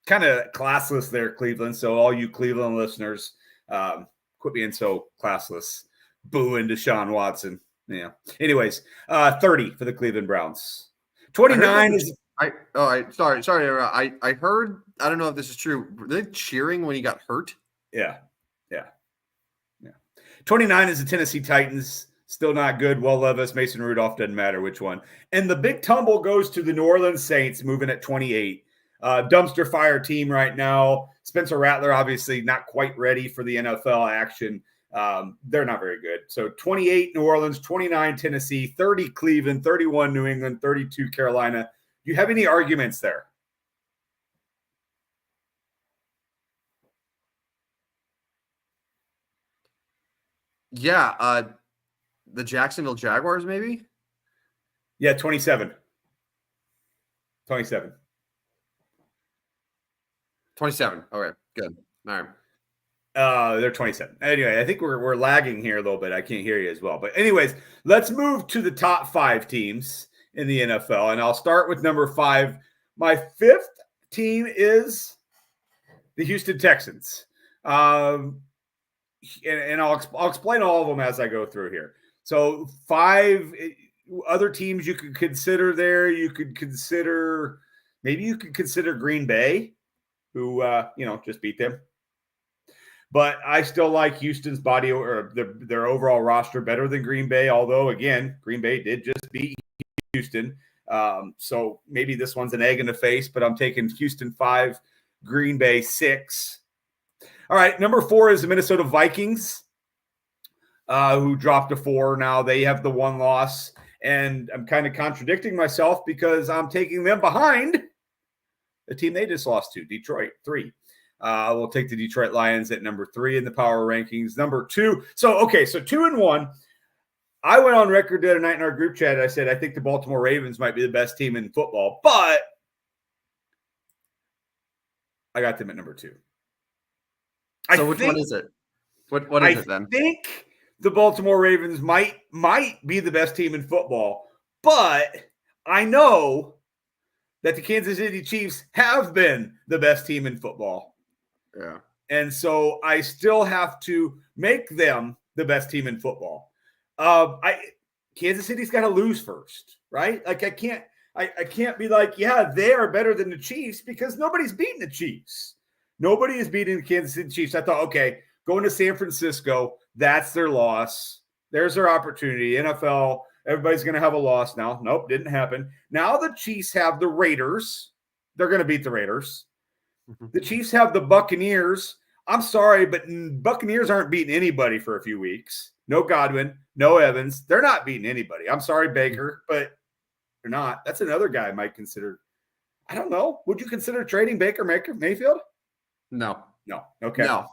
Kind of classless there, Cleveland. So all you Cleveland listeners, quit being so classless. Booing Deshaun Watson. Yeah. Anyways, 30 for the Cleveland Browns. 29 is. Sorry. I heard. I don't know if this is true. Were they cheering when he got hurt? Yeah. 29 is the Tennessee Titans. Still not good. Will Levis, Mason Rudolph, doesn't matter which one. And the big tumble goes to the New Orleans Saints, moving at 28. Dumpster fire team right now. Spencer Rattler, obviously not quite ready for the NFL action. They're not very good. So 28 New Orleans, 29 Tennessee, 30 Cleveland, 31 New England, 32 Carolina. Do you have any arguments there? Yeah, the Jacksonville Jaguars, maybe? Yeah, 27. 27. 27. Okay, good. All right. They're 27. Anyway, I think we're lagging here a little bit. I can't hear you as well. But anyways, let's move to the top 5 teams in the NFL. And I'll start with number 5. My 5th team is the Houston Texans. And I'll explain all of them as I go through here. So 5 other teams you could consider there. You could consider Green Bay, who just beat them. But I still like Houston's body or their overall roster better than Green Bay. Although again, Green Bay did just beat Houston, so maybe this one's an egg in the face. But I'm taking Houston 5, Green Bay 6. All right, number 4 is the Minnesota Vikings, who dropped to 4. Now they have the 1 loss, and I'm kind of contradicting myself because I'm taking them behind the team they just lost to, Detroit, 3. We'll take the Detroit Lions at number 3 in the power rankings. Number 2. So 2 and 1. I went on record the other night in our group chat. I said I think the Baltimore Ravens might be the best team in football, but I got them at number 2. So which one is it? What is it then? I think the Baltimore Ravens might be the best team in football, but I know that the Kansas City Chiefs have been the best team in football. Yeah. And so I still have to make them the best team in football. Kansas City's got to lose first, right? Like I can't be like, yeah, they are better than the Chiefs because nobody's beating the Chiefs. Nobody is beating the Kansas City Chiefs. I thought, okay, going to San Francisco, that's their loss. There's their opportunity. NFL, everybody's going to have a loss now. Nope, didn't happen. Now the Chiefs have the Raiders. They're going to beat the Raiders. The Chiefs have the Buccaneers. I'm sorry, but Buccaneers aren't beating anybody for a few weeks. No Godwin, no Evans. They're not beating anybody. I'm sorry, Baker, but they're not. That's another guy I might consider. I don't know. Would you consider trading Baker Mayfield? No. Okay. No.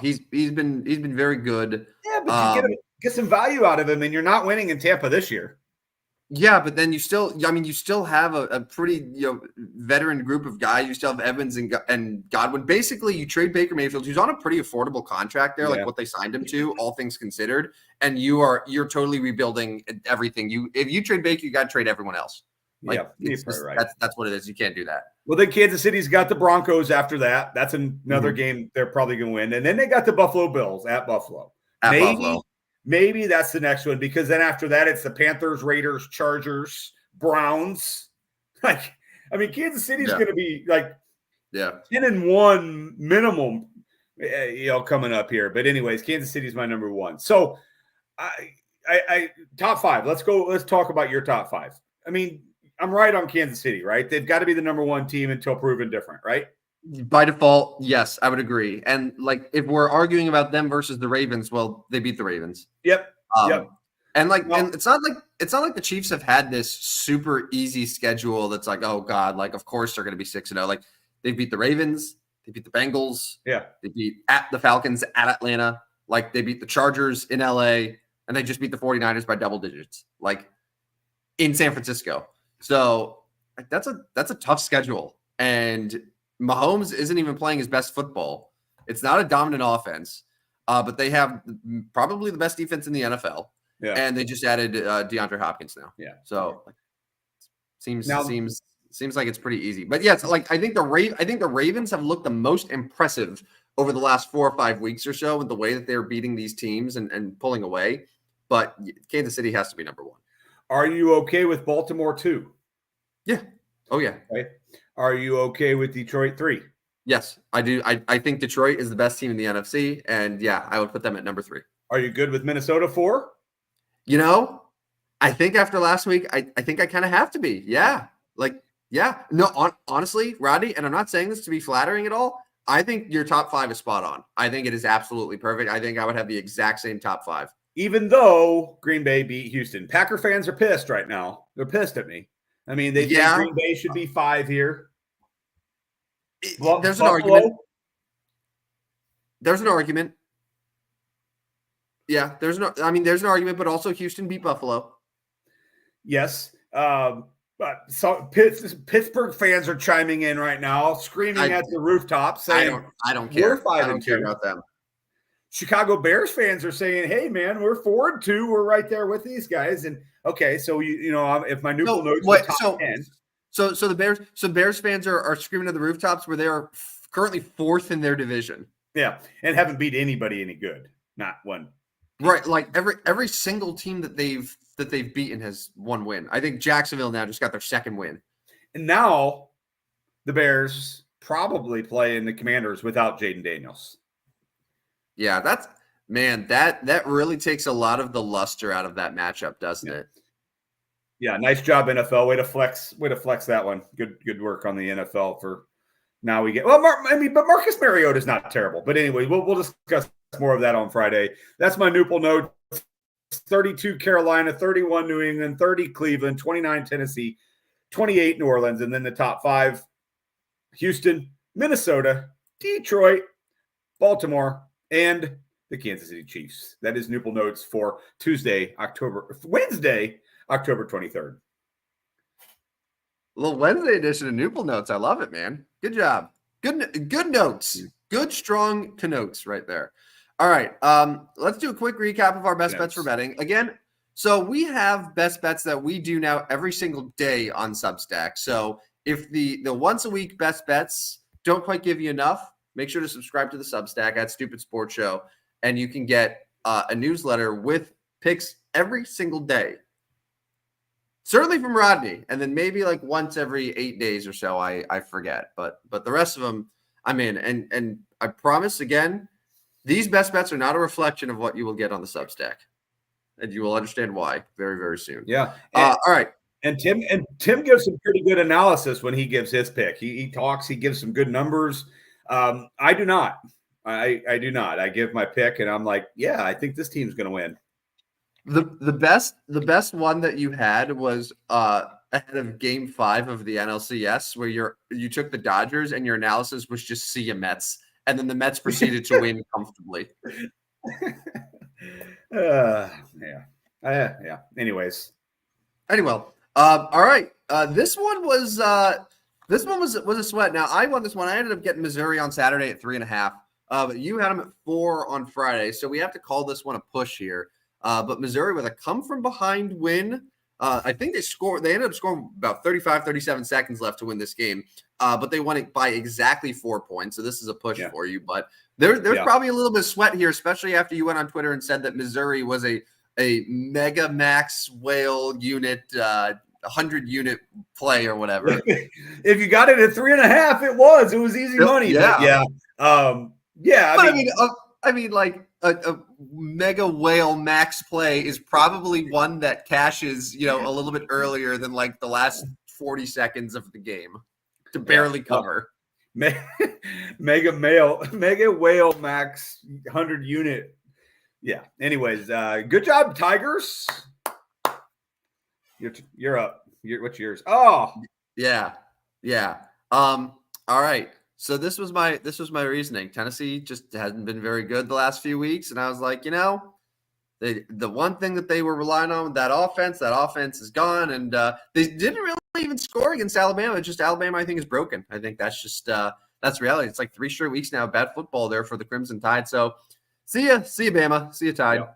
He's been very good. Yeah, Yeah, but you get some value out of him, and you're not winning in Tampa this year. Yeah, but then you still have a pretty veteran group of guys. You still have Evans and Godwin. Basically, you trade Baker Mayfield, who's on a pretty affordable contract there, like what they signed him to, all things considered. And you're totally rebuilding everything. If you trade Baker, you got to trade everyone else. Like right. That's what it is. You can't do that. Well, then Kansas City's got the Broncos after that. That's another game they're probably going to win. And then they got the Buffalo Bills at Buffalo. Maybe that's the next one, because then after that, it's the Panthers, Raiders, Chargers, Browns. Kansas City's going to be 10-1 minimum, coming up here. But anyways, Kansas City's my number one. So I top five. Let's go. Let's talk about your top five. I'm right on Kansas City, right? They've got to be the number one team until proven different, right? By default, yes, I would agree. And if we're arguing about them versus the Ravens, well, they beat the Ravens. Yep. And and it's not like the Chiefs have had this super easy schedule that's like, oh God, of course they're going to be 6-0. They beat the Ravens, they beat the Bengals, they beat at the Falcons at Atlanta, they beat the Chargers in LA, and they just beat the 49ers by double digits, in San Francisco. So that's a tough schedule. And Mahomes isn't even playing his best football. It's not a dominant offense, but they have probably the best defense in the NFL. Yeah. And they just added DeAndre Hopkins now. Yeah. So seems like it's pretty easy. But yes, I think the Ravens have looked the most impressive over the last 4 or 5 weeks or so with the way that they're beating these teams and pulling away. But Kansas City has to be number one. Are you okay with Baltimore 2? Yeah. Oh yeah. Right. Are you okay with Detroit 3? Yes, I do. I think Detroit is the best team in the NFC, and yeah, I would put them at number 3. Are you good with Minnesota 4? I think after last week, I think I kind of have to be. Yeah. No, honestly, Rodney, and I'm not saying this to be flattering at all. I think your top 5 is spot on. I think it is absolutely perfect. I think I would have the exact same top 5. Even though Green Bay beat Houston. Packer fans are pissed right now. They're pissed at me. They think Green Bay should be 5 here. There's an argument. There's an argument. Yeah, there's an argument, but also Houston beat Buffalo. Yes. But Pittsburgh fans are chiming in right now, screaming at the rooftops, saying, I don't care. I don't care about them. Chicago Bears fans are saying, hey, man, we're 4-2. We're right there with these guys. And okay, so if my Newport notes top 10. So the Bears fans are screaming at the rooftops where they are currently 4th in their division. Yeah, and haven't beat anybody any good. Not one. Right, every single team that they've beaten has one win. I think Jacksonville now just got their 2nd win. And now the Bears probably playing the Commanders without Jaden Daniels. Yeah, that really takes a lot of the luster out of that matchup, doesn't it? Yeah, nice job, NFL. Way to flex that one. Good work on the NFL for now. We get but Marcus Mariota is not terrible. But anyway, we'll discuss more of that on Friday. That's my Newport note. 32 Carolina, 31 New England, 30 Cleveland, 29 Tennessee, 28 New Orleans, and then the top 5: Houston, Minnesota, Detroit, Baltimore, and the Kansas City Chiefs. That is Newport notes for Wednesday, October 23rd. A little Wednesday edition of Newport notes. I love it, man. Good job. Good notes. Good strong connotes right there. All right. Let's do a quick recap of our best bets for betting. Again, so we have best bets that we do now every single day on Substack. So if the once a week best bets don't quite give you enough, make sure to subscribe to the Substack at Stupid Sports Show, and you can get a newsletter with picks every single day. Certainly from Rodney, and then maybe once every 8 days or so, I forget. But the rest of them, I'm in. And I promise again, these best bets are not a reflection of what you will get on the Substack, and you will understand why very, very soon. Yeah. All right. And Tim gives some pretty good analysis when he gives his pick. He talks. He gives some good numbers. I do not. I do not. I give my pick, and I'm like, yeah, I think this team's going to win. The best one that you had was ahead of Game 5 of the NLCS, where you took the Dodgers and your analysis was just see a Mets, and then the Mets proceeded to win comfortably. Yeah. Yeah. Anyways. Anyway, all right. This one was a sweat. Now I won this one. I ended up getting Missouri on Saturday at 3.5. But you had them at 4 on Friday, so we have to call this one a push here. But Missouri with a come from behind win. I think they ended up scoring about 35, 37 seconds left to win this game. But they won it by exactly 4 points. So this is a push for you. But there's probably a little bit of sweat here, especially after you went on Twitter and said that Missouri was a mega max whale unit, 100-unit play or whatever. If you got it at 3.5, it was easy money. Yeah. I mean, like a mega whale max play is probably one that cashes, a little bit earlier than like the last 40 seconds of the game to barely cover. Mega whale max 100-unit. Yeah. Anyways, good job, Tigers. You're up. What's yours? Oh, yeah. All right. So this was my reasoning. Tennessee just hasn't been very good the last few weeks, and I was like, the one thing that they were relying on, that offense is gone, and they didn't really even score against Alabama. It's just Alabama, I think, is broken. I think that's just that's reality. It's like 3 straight weeks now of bad football there for the Crimson Tide. So see ya, Bama, see ya, Tide.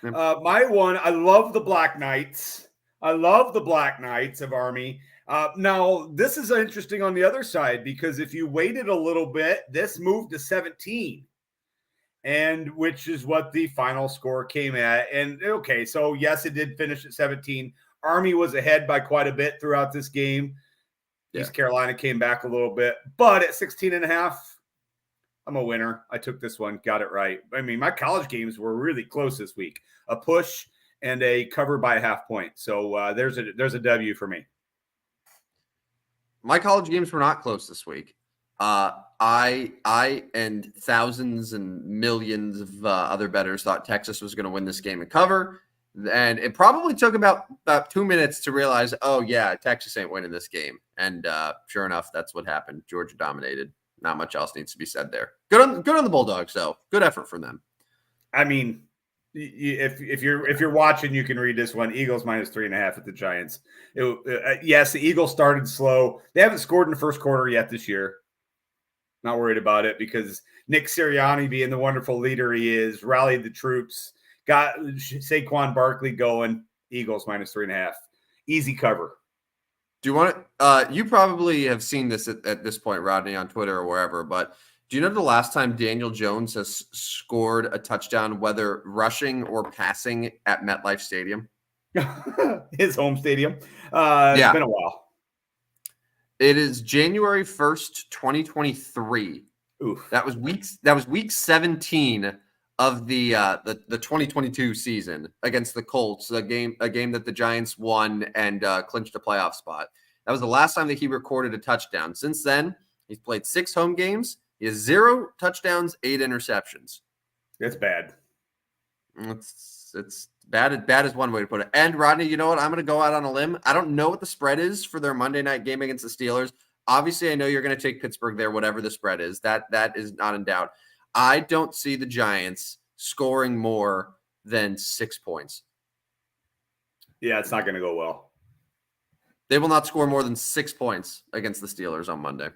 Yeah. My one, I love the Black Knights. Of Army. Now, this is interesting on the other side, because if you waited a little bit, this moved to 17, and which is what the final score came at. And okay, so yes, it did finish at 17. Army was ahead by quite a bit throughout this game. Yeah. East Carolina came back a little bit, but at 16.5, I'm a winner. I took this one, got it right. I mean, my college games were really close this week. A push and a cover by a half point. So there's a W for me. My college games were not close this week. I and thousands and millions of other bettors thought Texas was going to win this game and cover. And it probably took about 2 minutes to realize, oh, yeah, Texas ain't winning this game. And sure enough, that's what happened. Georgia dominated. Not much else needs to be said there. Good on the Bulldogs, though. Good effort from them. I mean, if you're watching, you can read this one. Eagles minus 3.5 at the Giants. Yes, the Eagles started slow. They haven't scored in the first quarter yet this year. Not worried about it, because Nick Sirianni, being the wonderful leader he is, rallied the troops, got Saquon Barkley going. Eagles minus 3.5. Easy cover. Do you want you probably have seen this at this point, Rodney, on Twitter or wherever, but do you know the last time Daniel Jones has scored a touchdown, whether rushing or passing, at MetLife Stadium? His home stadium. It's been a while. It is January 1st, 2023. Oof. That was week 17 of the 2022 season against the Colts, a game that the Giants won and clinched a playoff spot. That was the last time that he recorded a touchdown. Since then, he's played 6 home games. He has 0 touchdowns, 8 interceptions. It's bad. It's bad. Bad is one way to put it. And Rodney, you know what? I'm going to go out on a limb. I don't know what the spread is for their Monday night game against the Steelers. Obviously, I know you're going to take Pittsburgh there, whatever the spread is. That is not in doubt. I don't see the Giants scoring more than 6 points. Yeah, it's not going to go well. They will not score more than 6 points against the Steelers on Monday.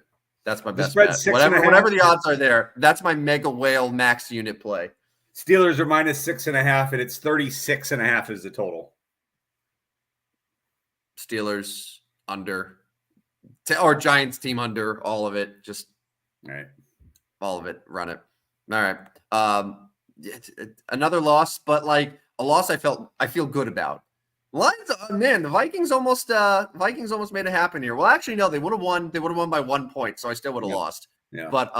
That's my best bet. Whatever the odds are there, that's my mega whale max unit play. Steelers are minus 6.5, and it's 36.5 is the total. Steelers under, or Giants team under, all of it. Just all right. All of it. Run it. All right. Another loss, but like a loss I feel good about. Lions, man, the Vikings almost made it happen here. Well, actually, no, they would have won. They would have won by 1 point, so I still would have lost. Yeah. But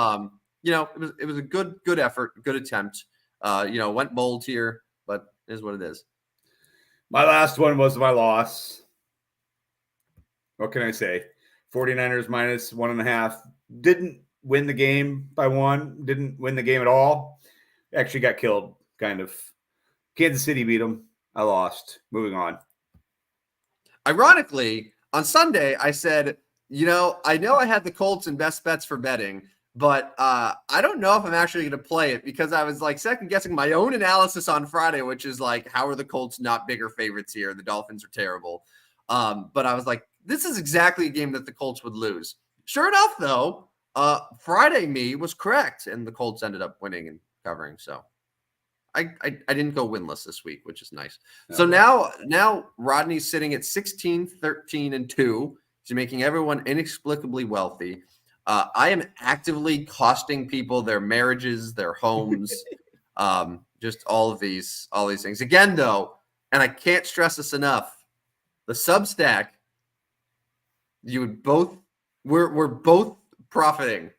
it was a good effort, good attempt. Went bold here, but it is what it is. My last one was my loss. What can I say? 49ers minus 1.5. Didn't win the game by 1. Didn't win the game at all. Actually got killed, kind of. Kansas City beat them. I lost. Moving on. Ironically, on Sunday, I said, I know I had the Colts in best bets for betting, But I don't know if I'm actually going to play it because I was like second guessing my own analysis on Friday, which is like, how are the Colts not bigger favorites here? The Dolphins are terrible. But I was like, this is exactly a game that the Colts would lose. Sure enough, though, Friday me was correct, and the Colts ended up winning and covering. So I didn't go winless this week, which is nice. So now Rodney's sitting at 16, 13, and 2. He's making everyone inexplicably wealthy. I am actively costing people their marriages, their homes, just all these things. Again, though, and I can't stress this enough, the Substack, we're both profiting.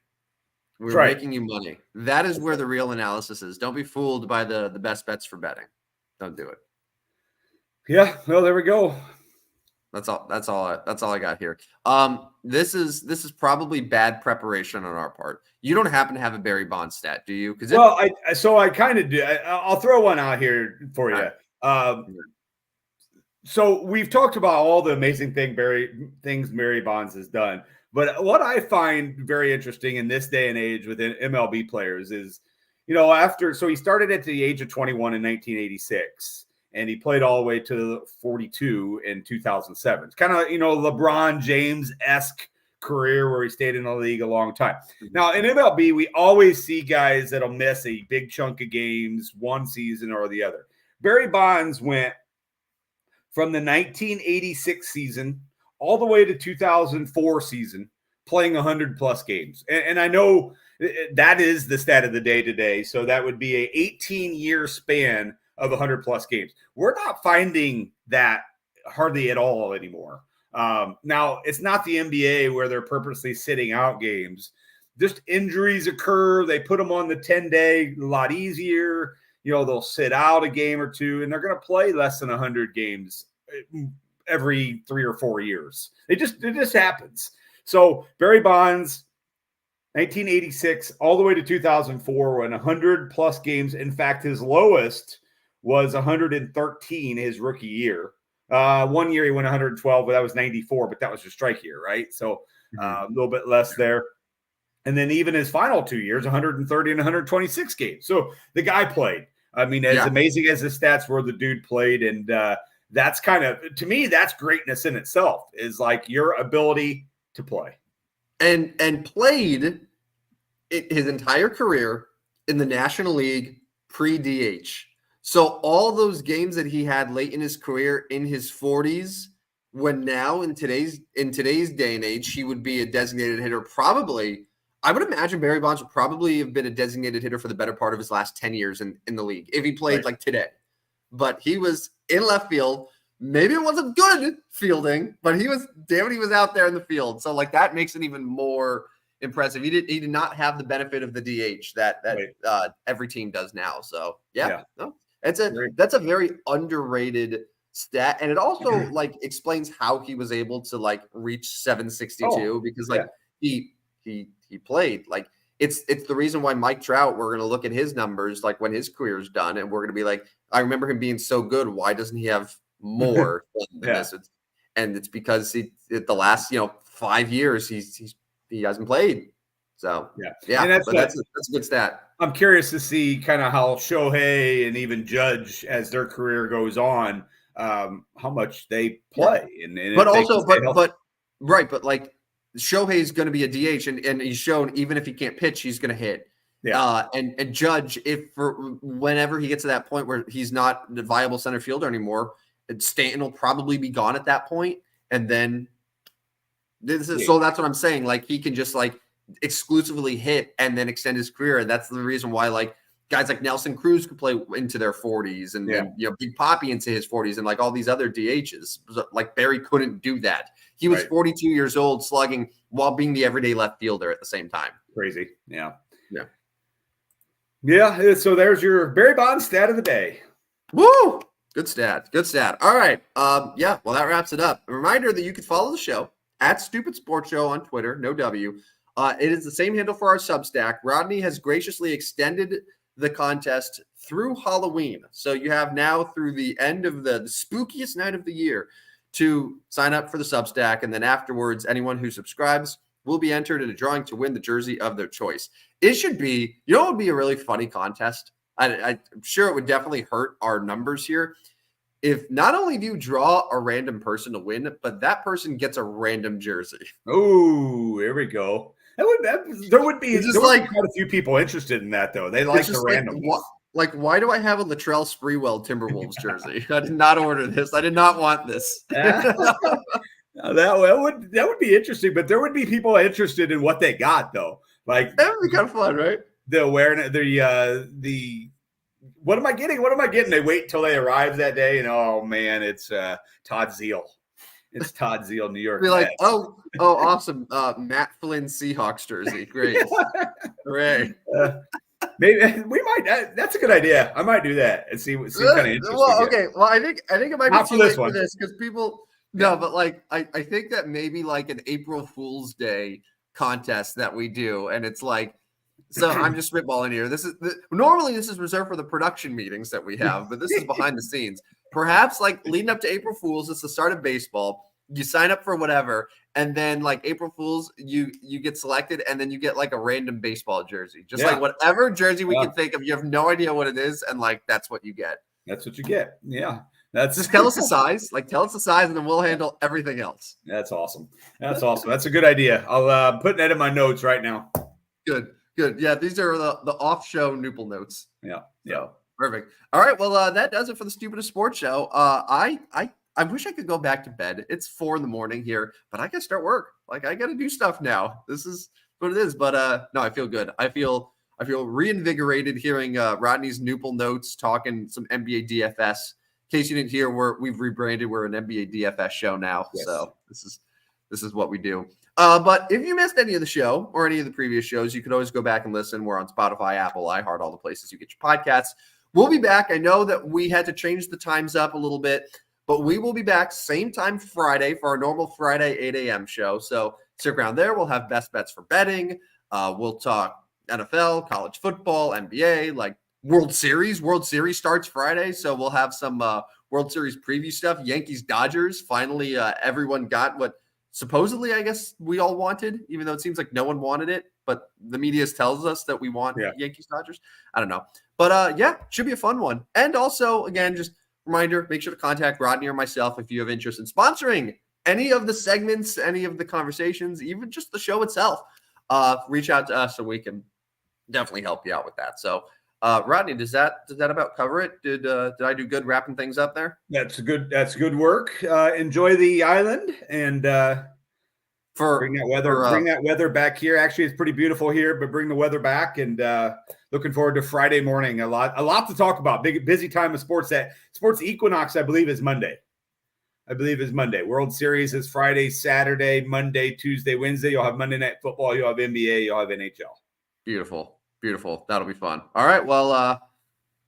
We're making you money. That is where the real analysis is. Don't be fooled by the best bets for betting. Don't do it. Yeah, well, there we go. That's all I got here. This is probably bad preparation on our part. You don't happen to have a Barry Bonds stat, do you? I kind of do. I'll throw one out here for you. So we've talked about all the amazing things Barry Bonds has done, but what I find very interesting in this day and age with MLB players is, so he started at the age of 21 in 1986. And he played all the way to 42 in 2007. It's kind of, LeBron James-esque career where he stayed in the league a long time. Now, in MLB, we always see guys that'll miss a big chunk of games one season or the other. Barry Bonds went from the 1986 season all the way to 2004 season playing 100-plus games. And I know that is the stat of the day today. So that would be a 18-year span of 100-plus games. We're not finding that hardly at all anymore. Now, it's not the NBA where they're purposely sitting out games. Just injuries occur. They put them on the 10-day, a lot easier. They'll sit out a game or two, and they're going to play less than 100 games every 3 or 4 years. It just happens. So Barry Bonds, 1986 all the way to 2004, won 100-plus games. In fact, his lowest was 113 his rookie year. 1 year he went 112, but that was 94, but that was your strike year, right? So a little bit less there. And then even his final 2 years, 130 and 126 games. So the guy played. I mean, as amazing as the stats were, the dude played. And that's kind of, to me, that's greatness in itself, is like your ability to play. And played his entire career in the National League pre-DH. So all those games that he had late in his career in his 40s, when now in today's day and age, he would be a designated hitter. Probably, I would imagine Barry Bonds would probably have been a designated hitter for the better part of his last 10 years in the league if he played like today. But he was in left field. Maybe it wasn't good fielding, but he was out there in the field. So like that makes it even more impressive. He did not have the benefit of the DH that every team does now. So no. That's a very underrated stat, and it also like explains how he was able to like reach 762 because like he played like it's the reason why Mike Trout, we're going to look at his numbers like when his career's done, and we're going to be like, I remember him being so good. Why doesn't he have more than this? And it's because the last 5 years he hasn't played. So and that's a good stat. I'm curious to see kind of how Shohei and even Judge, as their career goes on, how much they play. But like Shohei's going to be a DH, and he's shown even if he can't pitch, he's going to hit. And Judge, whenever he gets to that point where he's not the viable center fielder anymore, Stanton will probably be gone at that point, and then so that's what I'm saying. Like he can just like exclusively hit and then extend his career, and that's the reason why like guys like Nelson Cruz could play into their 40s and Big Papi into his 40s and like all these other DHs. Like Barry couldn't do that. He was 42 years old slugging while being the everyday left fielder at the same time. Crazy. So there's your Barry Bonds stat of the day. Woo! Good stat. All right. Well, that wraps it up. A reminder that you can follow the show at Stupid Sports Show on Twitter, no W. It is the same handle for our Substack. Rodney has graciously extended the contest through Halloween. So you have now through the end of the spookiest night of the year to sign up for the Substack. And then afterwards, anyone who subscribes will be entered in a drawing to win the jersey of their choice. It should be, it would be a really funny contest. I'm sure it would definitely hurt our numbers here. If not only do you draw a random person to win, but that person gets a random jersey. Oh, here we there would be quite a few people interested in that, though. They like the random. Why do I have a Latrell Sprewell Timberwolves jersey? I did not order this. I did not want this. That would be interesting, but there would be people interested in what they got, though. Like that would be kind of fun, right? The awareness, the what am I getting? What am I getting? They wait until they arrive that day, and oh man, it's Todd Zeal. It's Todd Zeal, New York. Be like, oh, awesome, Matt Flynn Seahawks jersey, great, hooray! Maybe we might. That's a good idea. I might do that and see kind of interesting. Well, okay. Well, I think it might be too late for this because people. No, but like I think that maybe like an April Fool's Day contest that we do, and it's like. So I'm just spitballing here. Normally this is reserved for the production meetings that we have, but this is behind the scenes. Perhaps like leading up to April Fool's, it's the start of baseball. You sign up for whatever, and then like April Fool's, you get selected, and then you get like a random baseball jersey, just like whatever jersey we can think of. You have no idea what it is, and like that's what you get. That's what you get. Yeah, just tell us the size. Like tell us the size, and then we'll handle everything else. That's awesome. That's awesome. That's a good idea. I'll put that in my notes right now. Good. Yeah, these are the off-show Newple notes. Yeah. Perfect. All right, well, that does it for the Stupidest Sports Show. I wish I could go back to bed. It's 4 a.m. here, but I got to start work. Like I got to do stuff now. This is what it is. But no, I feel good. I feel reinvigorated hearing Rodney's Newple notes, talking some NBA DFS. In case you didn't hear, we've rebranded. We're an NBA DFS show now. Yes. So this is what we do. But if you missed any of the show or any of the previous shows, you could always go back and listen. We're on Spotify, Apple, iHeart, all the places you get your podcasts. We'll be back. I know that we had to change the times up a little bit, but we will be back same time Friday for our normal Friday 8 a.m. show. So stick around there. We'll have best bets for betting. We'll talk NFL, college football, NBA, like World Series. World Series starts Friday, so we'll have some World Series preview stuff. Yankees, Dodgers. Finally, everyone got what supposedly, I guess, we all wanted, even though it seems like no one wanted it. But the media tells us that we want Yankees, Dodgers. I don't know. But should be a fun one. And also, again, just reminder, make sure to contact Rodney or myself if you have interest in sponsoring any of the segments, any of the conversations, even just the show itself. Reach out to us and we can definitely help you out with that. So, Rodney, does that about cover it? Did I do good wrapping things up there? That's good work. Enjoy the island and bring that weather back here. Actually, it's pretty beautiful here, but bring the weather back and looking forward to Friday morning. A lot to talk about. Busy time of sports. That sports equinox, I believe, is Monday. World Series is Friday, Saturday, Monday, Tuesday, Wednesday. You'll have Monday Night Football. You'll have NBA. You'll have NHL. Beautiful. That'll be fun. All right. Well,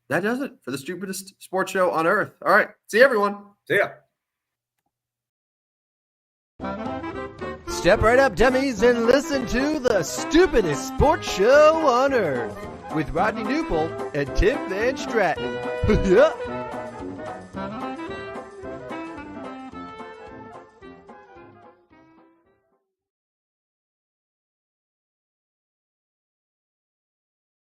that does it for the Stupidest Sports Show on Earth. All right. See you, everyone. See ya. Step right up, dummies, and listen to the Stupidest Sports Show on Earth with Rodney Newple and Tim Van Stratton. Yeah.